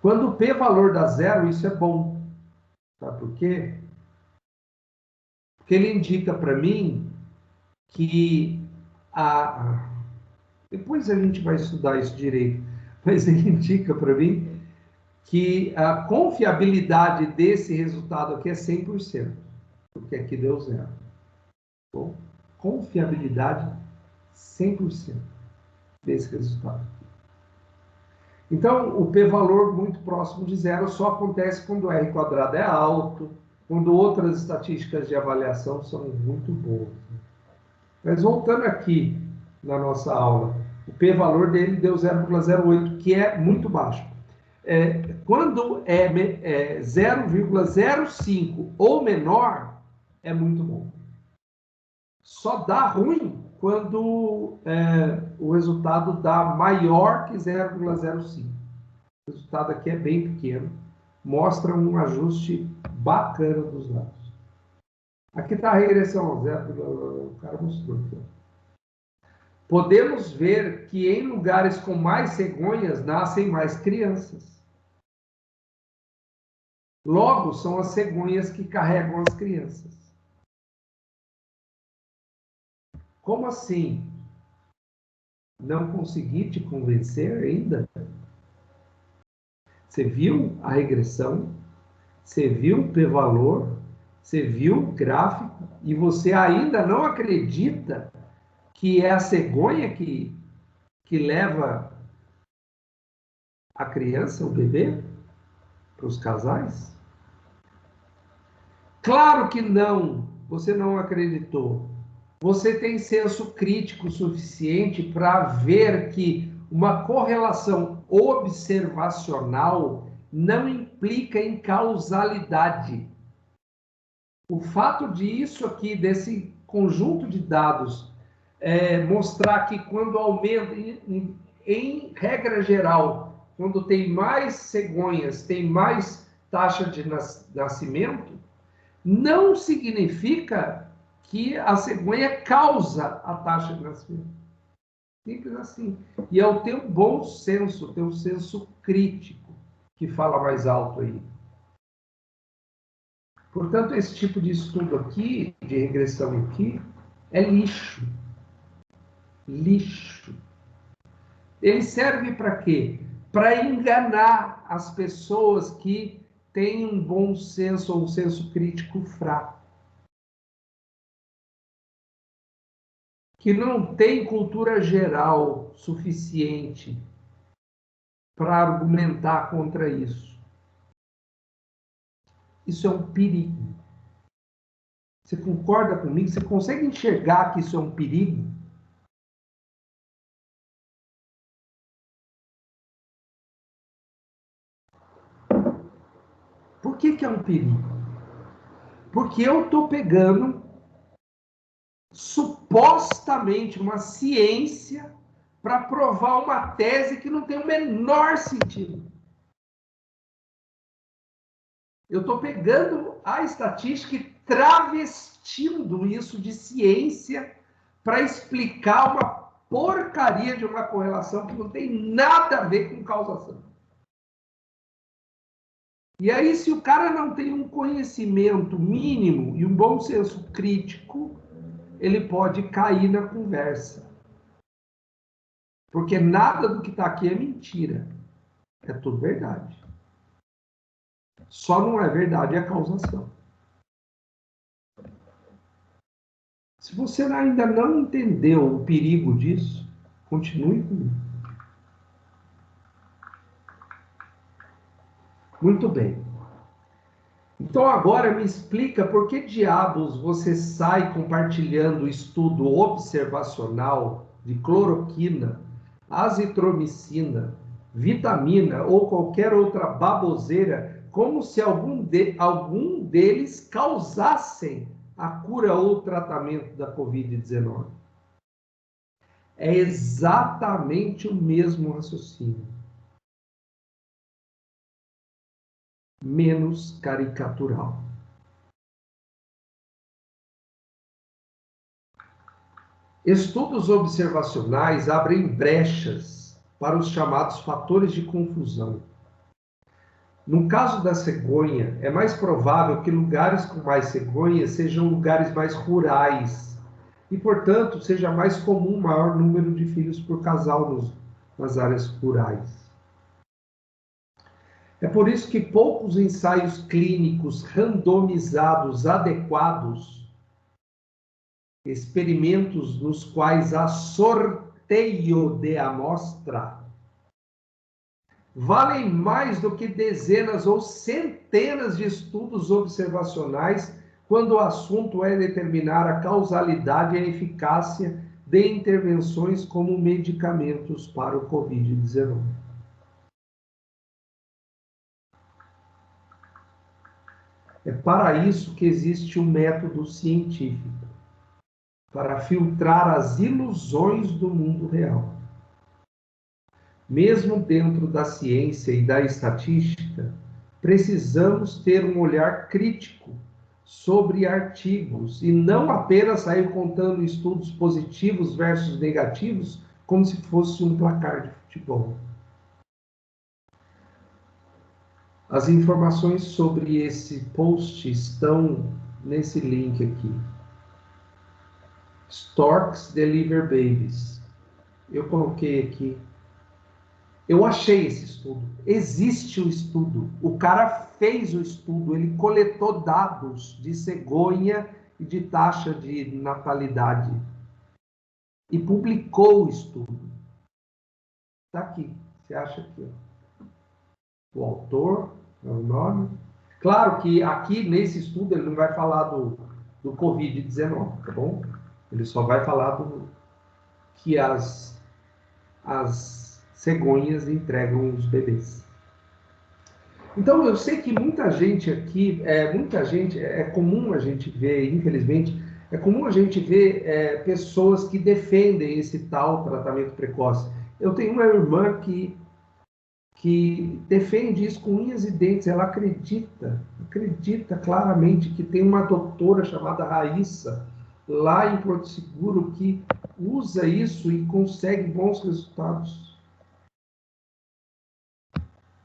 Quando o P-valor dá zero, isso é bom. Sabe por quê? Porque ele indica para mim que depois a gente vai estudar isso direito, mas ele indica para mim que a confiabilidade desse resultado aqui é 100%, porque aqui deu zero. Bom, confiabilidade 100% desse resultado. Então, o p-valor muito próximo de zero só acontece quando o r² é alto, quando outras estatísticas de avaliação são muito boas. Mas voltando aqui na nossa aula, o p-valor dele deu 0,08, que é muito baixo. Quando é 0,05 ou menor, é muito bom. Só dá ruim quando o resultado dá maior que 0,05. O resultado aqui é bem pequeno, mostra um ajuste bacana dos dados. Aqui está a regressão, o cara mostrou aqui. Podemos ver que em lugares com mais cegonhas nascem mais crianças. Logo, são as cegonhas que carregam as crianças. Como assim? Não consegui te convencer ainda? Você viu a regressão? Você viu o p-valor? Você viu o gráfico? E você ainda não acredita que é a cegonha que leva a criança, o bebê, para os casais? Claro que não, você não acreditou. Você tem senso crítico suficiente para ver que uma correlação observacional não implica em causalidade. O fato disso aqui, desse conjunto de dados, mostrar que quando aumenta, em regra geral, quando tem mais cegonhas, tem mais taxa de nascimento, não significa que a cegonha causa a taxa de nascimento. Simples assim. E é o teu bom senso, o teu senso crítico que fala mais alto aí. Portanto, esse tipo de estudo aqui, de regressão aqui, é lixo. Lixo. Ele serve para quê? Para enganar as pessoas que têm um bom senso ou um senso crítico fraco. Que não tem cultura geral suficiente para argumentar contra isso. Isso é um perigo. Você concorda comigo? Você consegue enxergar que isso é um perigo? Por que que é um perigo? Porque eu estou pegando supostamente uma ciência para provar uma tese que não tem o menor sentido. Eu estou pegando a estatística e travestindo isso de ciência para explicar uma porcaria de uma correlação que não tem nada a ver com causação. E aí, se o cara não tem um conhecimento mínimo e um bom senso crítico, ele pode cair na conversa. Porque nada do que está aqui é mentira. É tudo verdade. Só não é verdade a causação. Se você ainda não entendeu o perigo disso, continue comigo. Muito bem. Então agora me explica por que diabos você sai compartilhando o estudo observacional de cloroquina, azitromicina, vitamina ou qualquer outra baboseira, como se algum deles causassem a cura ou o tratamento da Covid-19. É exatamente o mesmo raciocínio. Menos caricatural. Estudos observacionais abrem brechas para os chamados fatores de confusão. No caso da cegonha, é mais provável que lugares com mais cegonha sejam lugares mais rurais e, portanto, seja mais comum maior número de filhos por casal nas áreas rurais. É por isso que poucos ensaios clínicos randomizados adequados, experimentos nos quais há sorteio de amostra, valem mais do que dezenas ou centenas de estudos observacionais quando o assunto é determinar a causalidade e a eficácia de intervenções como medicamentos para o Covid-19. É para isso que existe o método científico, para filtrar as ilusões do mundo real. Mesmo dentro da ciência e da estatística, precisamos ter um olhar crítico sobre artigos e não apenas sair contando estudos positivos versus negativos como se fosse um placar de futebol. As informações sobre esse post estão nesse link aqui. Storks Deliver Babies. Eu coloquei aqui. Eu achei esse estudo. Existe o estudo. O cara fez o estudo. Ele coletou dados de cegonha e de taxa de natalidade. E publicou o estudo. Está aqui. Você acha aqui? O autor, é o nome. Claro que aqui, nesse estudo, ele não vai falar do Covid-19, tá bom? Ele só vai falar que as cegonhas entregam os bebês. Então, eu sei que muita gente aqui, é comum a gente ver, infelizmente, é comum a gente ver pessoas que defendem esse tal tratamento precoce. Eu tenho uma irmã que defende isso com unhas e dentes. Ela acredita claramente que tem uma doutora chamada Raíssa, lá em Porto Seguro, que usa isso e consegue bons resultados.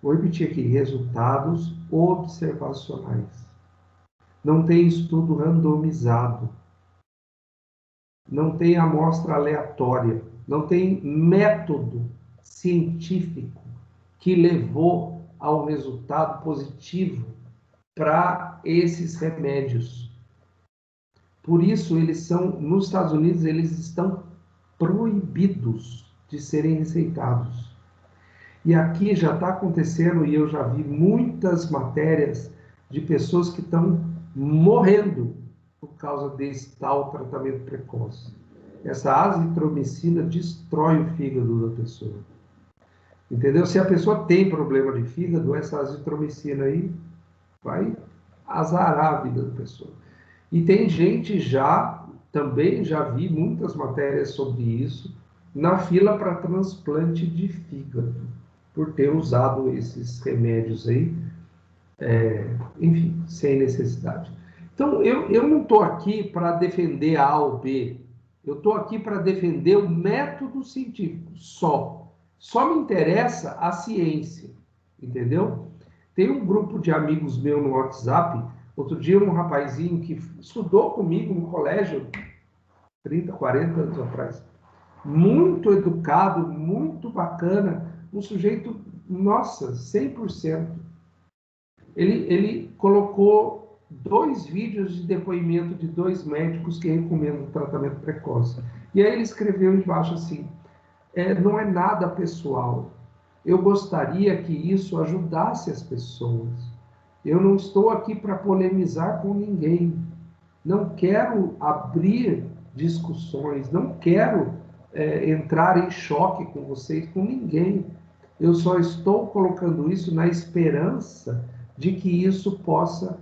Vou repetir aqui, resultados observacionais. Não tem estudo randomizado. Não tem amostra aleatória. Não tem método científico que levou ao resultado positivo para esses remédios. Por isso, eles são, nos Estados Unidos, eles estão proibidos de serem receitados. E aqui já está acontecendo, e eu já vi muitas matérias de pessoas que estão morrendo por causa desse tal tratamento precoce. Essa azitromicina destrói o fígado da pessoa. Entendeu? Se a pessoa tem problema de fígado, essa azitromicina aí vai azarar a vida da pessoa. E tem gente também já vi muitas matérias sobre isso, na fila para transplante de fígado, por ter usado esses remédios aí, enfim, sem necessidade. Então, eu não estou aqui para defender A ou B, eu estou aqui para defender o método científico, só. Só me interessa a ciência, entendeu? Tem um grupo de amigos meu no WhatsApp, outro dia um rapazinho que estudou comigo no colégio, 30, 40 anos atrás, muito educado, muito bacana, um sujeito, nossa, 100%. Ele colocou 2 vídeos de depoimento de 2 médicos que recomendam o tratamento precoce. E aí ele escreveu embaixo assim, não é nada pessoal. Eu gostaria que isso ajudasse as pessoas. Eu não estou aqui para polemizar com ninguém. Não quero abrir discussões, não quero entrar em choque com vocês, com ninguém. Eu só estou colocando isso na esperança de que isso possa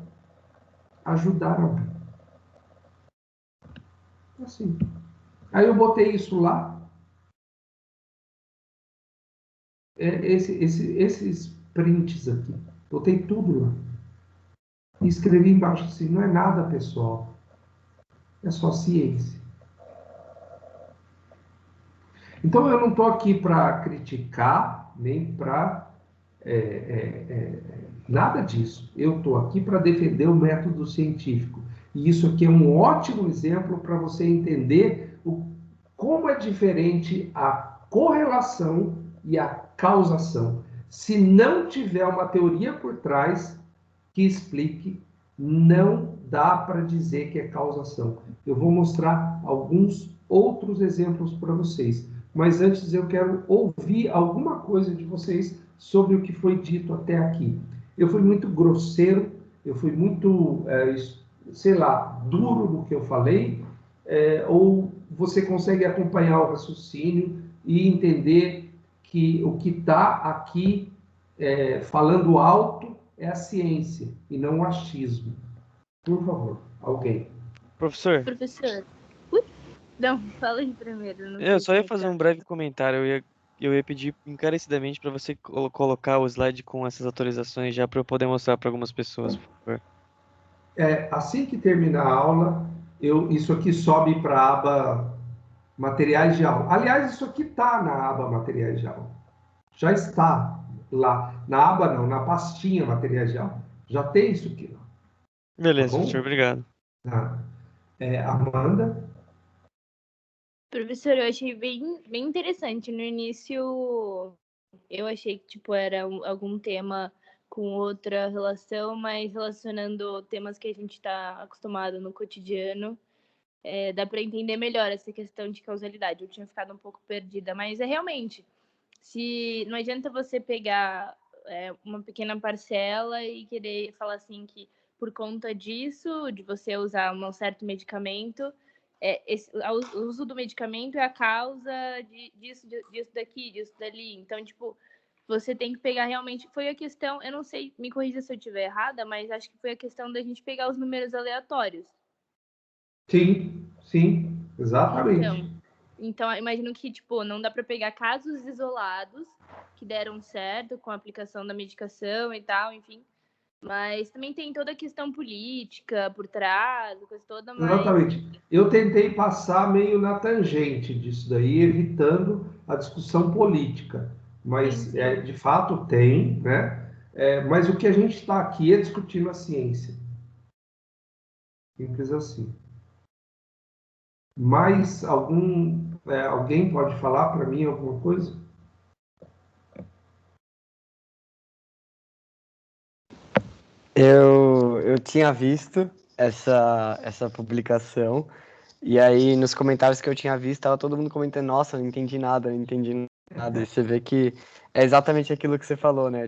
ajudar alguém. Assim. Aí eu botei isso lá. Esses prints aqui. Botei tudo lá. E escrevi embaixo assim, não é nada pessoal. É só ciência. Então eu não estou aqui para criticar, nem para nada disso. Eu estou aqui para defender o método científico. E isso aqui é um ótimo exemplo para você entender como é diferente a correlação e a causação. Se não tiver uma teoria por trás que explique, não dá para dizer que é causação. Eu vou mostrar alguns outros exemplos para vocês. Mas antes eu quero ouvir alguma coisa de vocês sobre o que foi dito até aqui. Eu fui muito grosseiro, eu fui muito, duro no que eu falei, ou você consegue acompanhar o raciocínio e entender que o que está aqui falando alto é a ciência e não o achismo. Por favor, alguém. Professor. Não, fala aí primeiro. Eu só ia fazer um breve comentário. Eu ia pedir encarecidamente para você colocar o slide com essas atualizações já para eu poder mostrar para algumas pessoas, por favor. Assim que terminar a aula, isso aqui sobe para a aba Materiais de aula. Aliás, isso aqui está na aba Materiais de aula. Já está lá. Na aba não, na pastinha Materiais de aula. Já tem isso aqui lá. Beleza, Tá bom? professor, obrigado. Amanda? Professor, eu achei bem interessante. No início, eu achei que era algum tema com outra relação, mas relacionando temas que a gente está acostumado no cotidiano, dá para entender melhor essa questão de causalidade. Eu tinha ficado um pouco perdida, mas realmente, se não adianta você pegar uma pequena parcela e querer falar assim que por conta disso, de você usar um certo medicamento, o uso do medicamento é a causa disso daqui, disso dali. Então, você tem que pegar realmente... Foi a questão, eu não sei, me corrija se eu estiver errada, mas acho que foi a questão da gente pegar os números aleatórios. Sim, exatamente. Então, imagino que, não dá para pegar casos isolados que deram certo com a aplicação da medicação e tal, enfim. Mas também tem toda a questão política por trás, coisa toda, mas... Exatamente. Eu tentei passar meio na tangente disso daí, evitando a discussão política. Mas, de fato, tem, né? Mas o que a gente está aqui é discutindo a ciência. Simples assim. Mais alguém pode falar para mim alguma coisa? Eu tinha visto essa publicação, e aí nos comentários que eu tinha visto, estava todo mundo comentando, nossa, não entendi nada. E você vê que é exatamente aquilo que você falou, né?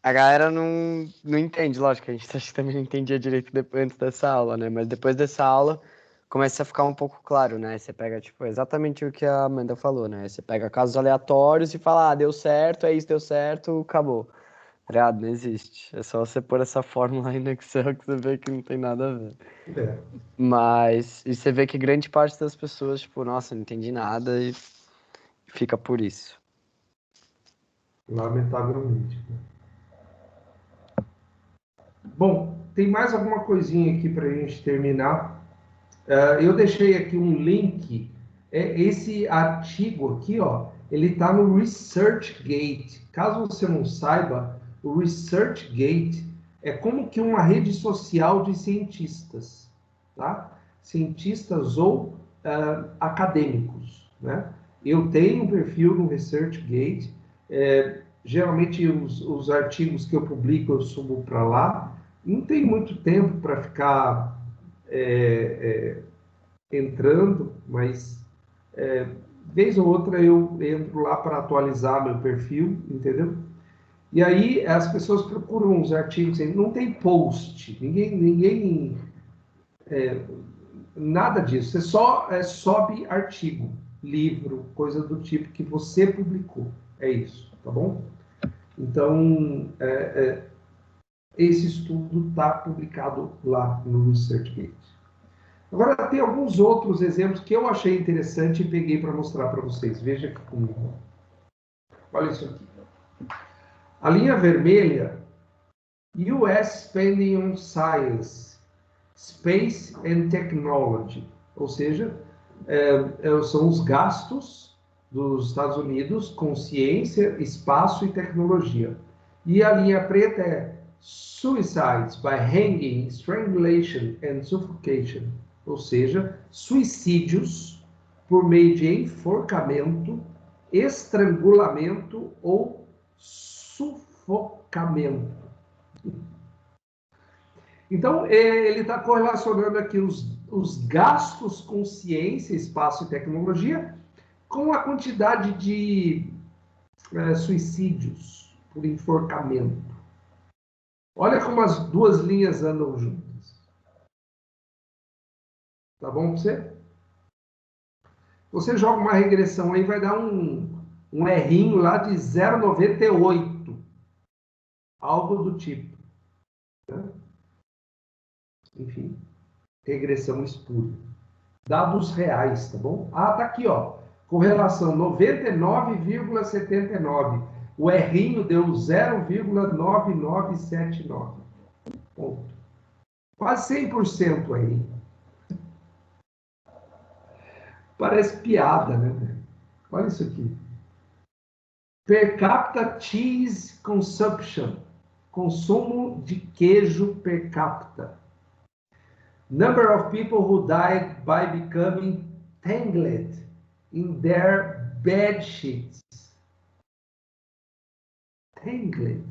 A galera não entende, lógico, a gente acho que também não entendia direito antes dessa aula, né? Mas depois dessa aula começa a ficar um pouco claro, né? Você pega, exatamente o que a Amanda falou, né? Você pega casos aleatórios e fala, deu certo, é isso, deu certo, acabou. Não existe. É só você pôr essa fórmula aí no Excel que você vê que não tem nada a ver. É. Mas e você vê que grande parte das pessoas, tipo, nossa, não entendi nada e fica por isso. Lamentavelmente. Bom, tem mais alguma coisinha aqui para a gente terminar. Eu deixei aqui um link. Esse artigo aqui, ó, ele está no ResearchGate. Caso você não saiba, o ResearchGate é como que uma rede social de cientistas, tá? Cientistas ou acadêmicos, né? Eu tenho um perfil no ResearchGate. Geralmente os artigos que eu publico eu subo para lá. Não tem muito tempo para ficar entrando, mas vez ou outra eu entro lá para atualizar meu perfil, entendeu? E aí as pessoas procuram os artigos, não tem post, ninguém nada disso, você só sobe artigo, livro, coisa do tipo que você publicou, é isso, tá bom? Então, esse estudo está publicado lá no ResearchGate. Agora, tem alguns outros exemplos que eu achei interessante e peguei para mostrar para vocês. Veja aqui comigo. Olha isso aqui. A linha vermelha, US Spending on Science, Space and Technology. Ou seja, são os gastos dos Estados Unidos com ciência, espaço e tecnologia. E a linha preta é Suicides by Hanging, Strangulation and Suffocation. Ou seja, suicídios por meio de enforcamento, estrangulamento ou sufocamento. Então, ele está correlacionando aqui os gastos com ciência, espaço e tecnologia com a quantidade de suicídios por enforcamento. Olha como as duas linhas andam juntas. Tá bom para você? Você joga uma regressão aí, vai dar um errinho lá de 0,98. Algo do tipo. Né? Enfim, regressão espúria. Dados reais, tá bom? Ah, tá aqui, ó. Correlação 99,79. O errinho deu 0,9979. Ponto. Quase 100% aí. Parece piada, né? Olha isso aqui. Per capita cheese consumption. Consumo de queijo per capita. Number of people who died by becoming tangled in their bed sheets. Tangled.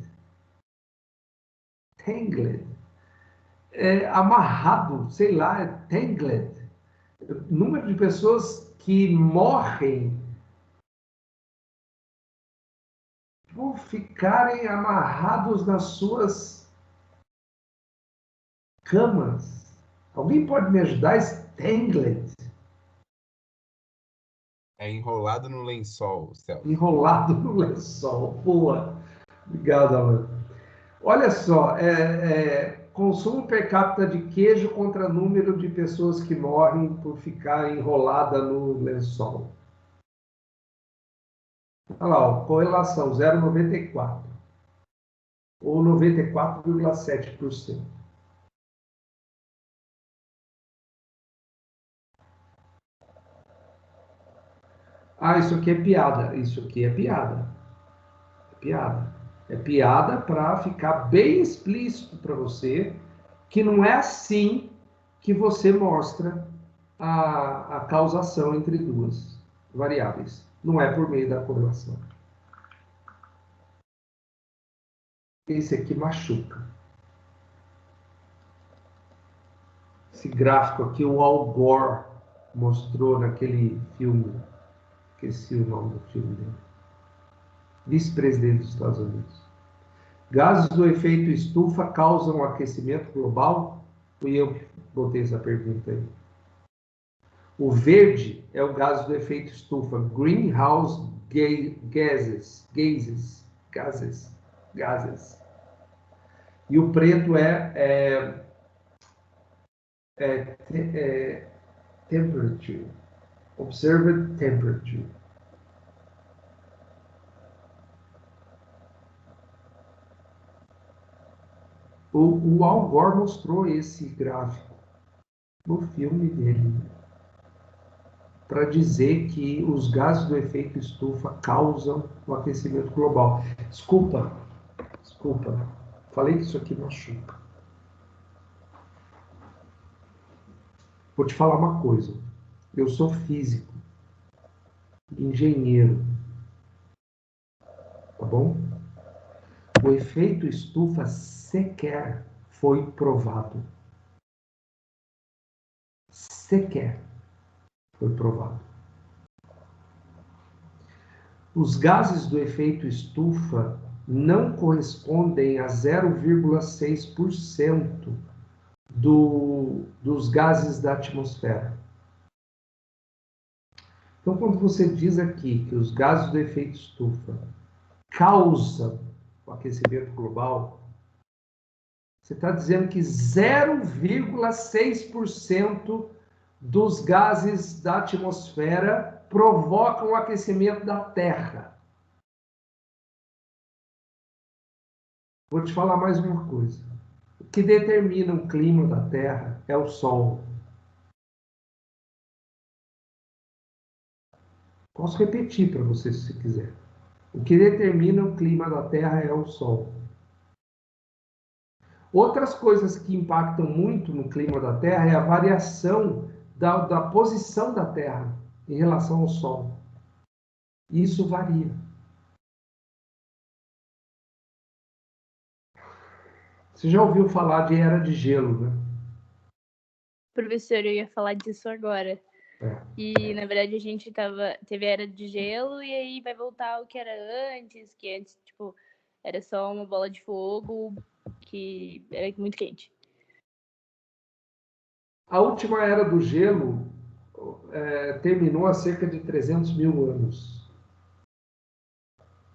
Tangled. Amarrado, sei lá, tangled. Número de pessoas que morrem por ficarem amarrados nas suas camas. Alguém pode me ajudar? Tangled. É enrolado no lençol, Celso. Enrolado no lençol. Boa. Obrigado, Alan. Olha só, consumo per capita de queijo contra número de pessoas que morrem por ficar enrolada no lençol. Olha lá, ó, correlação 0,94. Ou 94,7%. Ah, isso aqui é piada. Isso aqui é piada. É piada. É piada para ficar bem explícito para você que não é assim que você mostra a causação entre duas variáveis. Não é por meio da correlação. Esse aqui machuca. Esse gráfico aqui, o Al Gore mostrou naquele filme. Esqueci o nome do filme dele. Vice-presidente dos Estados Unidos. Gases do efeito estufa causam aquecimento global? Fui eu que botei essa pergunta aí. O verde é o gás do efeito estufa. Greenhouse gases. E o preto temperature. Observed temperature. O Al Gore mostrou esse gráfico no filme dele, para dizer que os gases do efeito estufa causam o aquecimento global. Desculpa, falei que isso aqui machuca. Vou te falar uma coisa. Eu sou físico, engenheiro, tá bom? O efeito estufa sequer foi provado. Sequer foi provado. Os gases do efeito estufa não correspondem a 0,6% dos gases da atmosfera. Então, quando você diz aqui que os gases do efeito estufa causam o aquecimento global, você está dizendo que 0,6% dos gases da atmosfera provocam o aquecimento da Terra. Vou te falar mais uma coisa. O que determina o clima da Terra é o Sol. Posso repetir para você se quiser. O que determina o clima da Terra é o Sol. Outras coisas que impactam muito no clima da Terra é a variação da posição da Terra em relação ao Sol. E isso varia. Você já ouviu falar de era de gelo, né? Professor, eu ia falar disso agora. E, na verdade, a gente teve a era de gelo e aí vai voltar ao que era antes, que antes, tipo, era só uma bola de fogo que era muito quente. A última era do gelo terminou há cerca de 300 mil anos.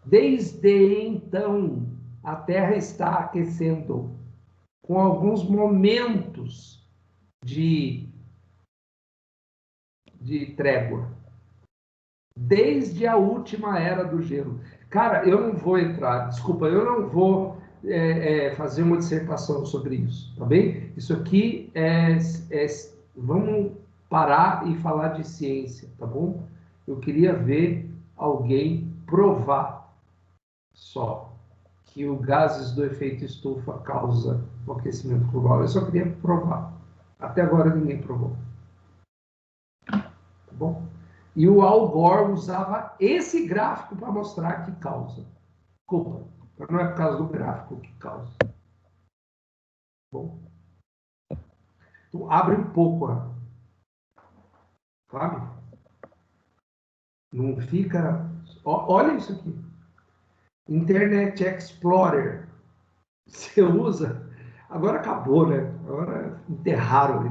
Desde então, a Terra está aquecendo, com alguns momentos de trégua. Desde a última era do gelo. Cara, eu não vou entrar, desculpa, eu não vou fazer uma dissertação sobre isso, tá bem? Isso aqui vamos parar e falar de ciência, tá bom? Eu queria ver alguém provar só que os gases do efeito estufa causa o aquecimento global. Eu só queria provar. Até agora ninguém provou. Tá bom? E o Al Gore usava esse gráfico para mostrar que causa. Desculpa, não é por causa do gráfico que causa. Tá bom? Então, abre um pouco, sabe? Não fica... Olha isso aqui. Internet Explorer. Você usa... Agora acabou, né? Agora enterraram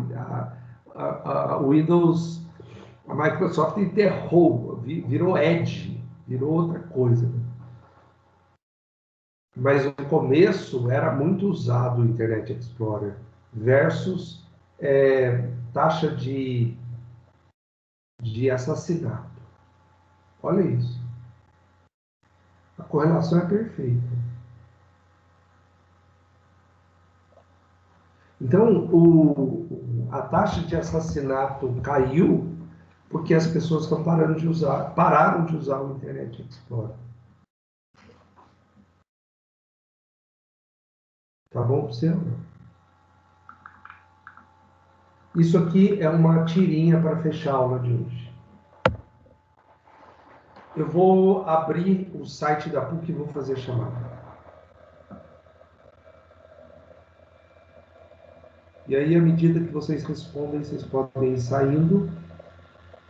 o Windows... A Microsoft enterrou, virou Edge, virou outra coisa. Mas no começo era muito usado o Internet Explorer versus taxa de assassinato. Olha isso. A correlação é perfeita. Então, a taxa de assassinato caiu porque as pessoas pararam de usar o Internet Explorer. Tá bom para você? Isso aqui é uma tirinha para fechar a aula de hoje. Eu vou abrir o site da PUC e vou fazer a chamada. E aí, à medida que vocês respondem, vocês podem ir saindo.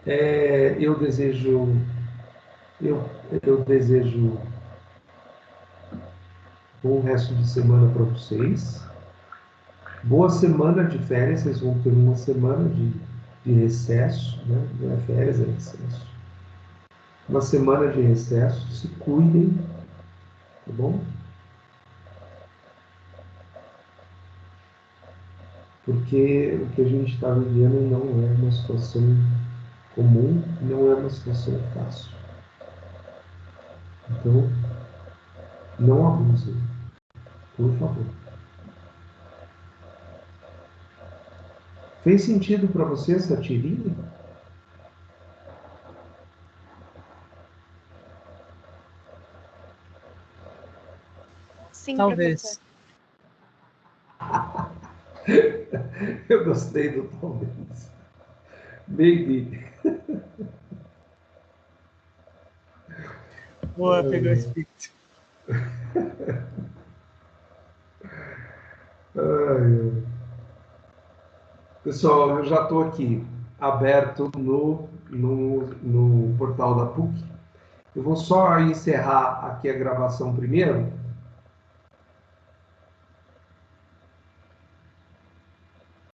Eu desejo bom resto de semana para vocês. Boa semana de férias, vocês vão ter uma semana de recesso, né? Não é férias, é recesso. Uma semana de recesso, se cuidem, tá bom? Porque o que a gente está vivendo não é uma situação comum, não é uma situação fácil. Então, não abusem, por favor. Fez sentido para você essa tirinha? Sim, Talvez. professor. Eu gostei do talvez. Maybe. Boa, pegou o espírito. Ai. Pessoal, eu já estou aqui aberto no portal da PUC. Eu vou só encerrar aqui a gravação primeiro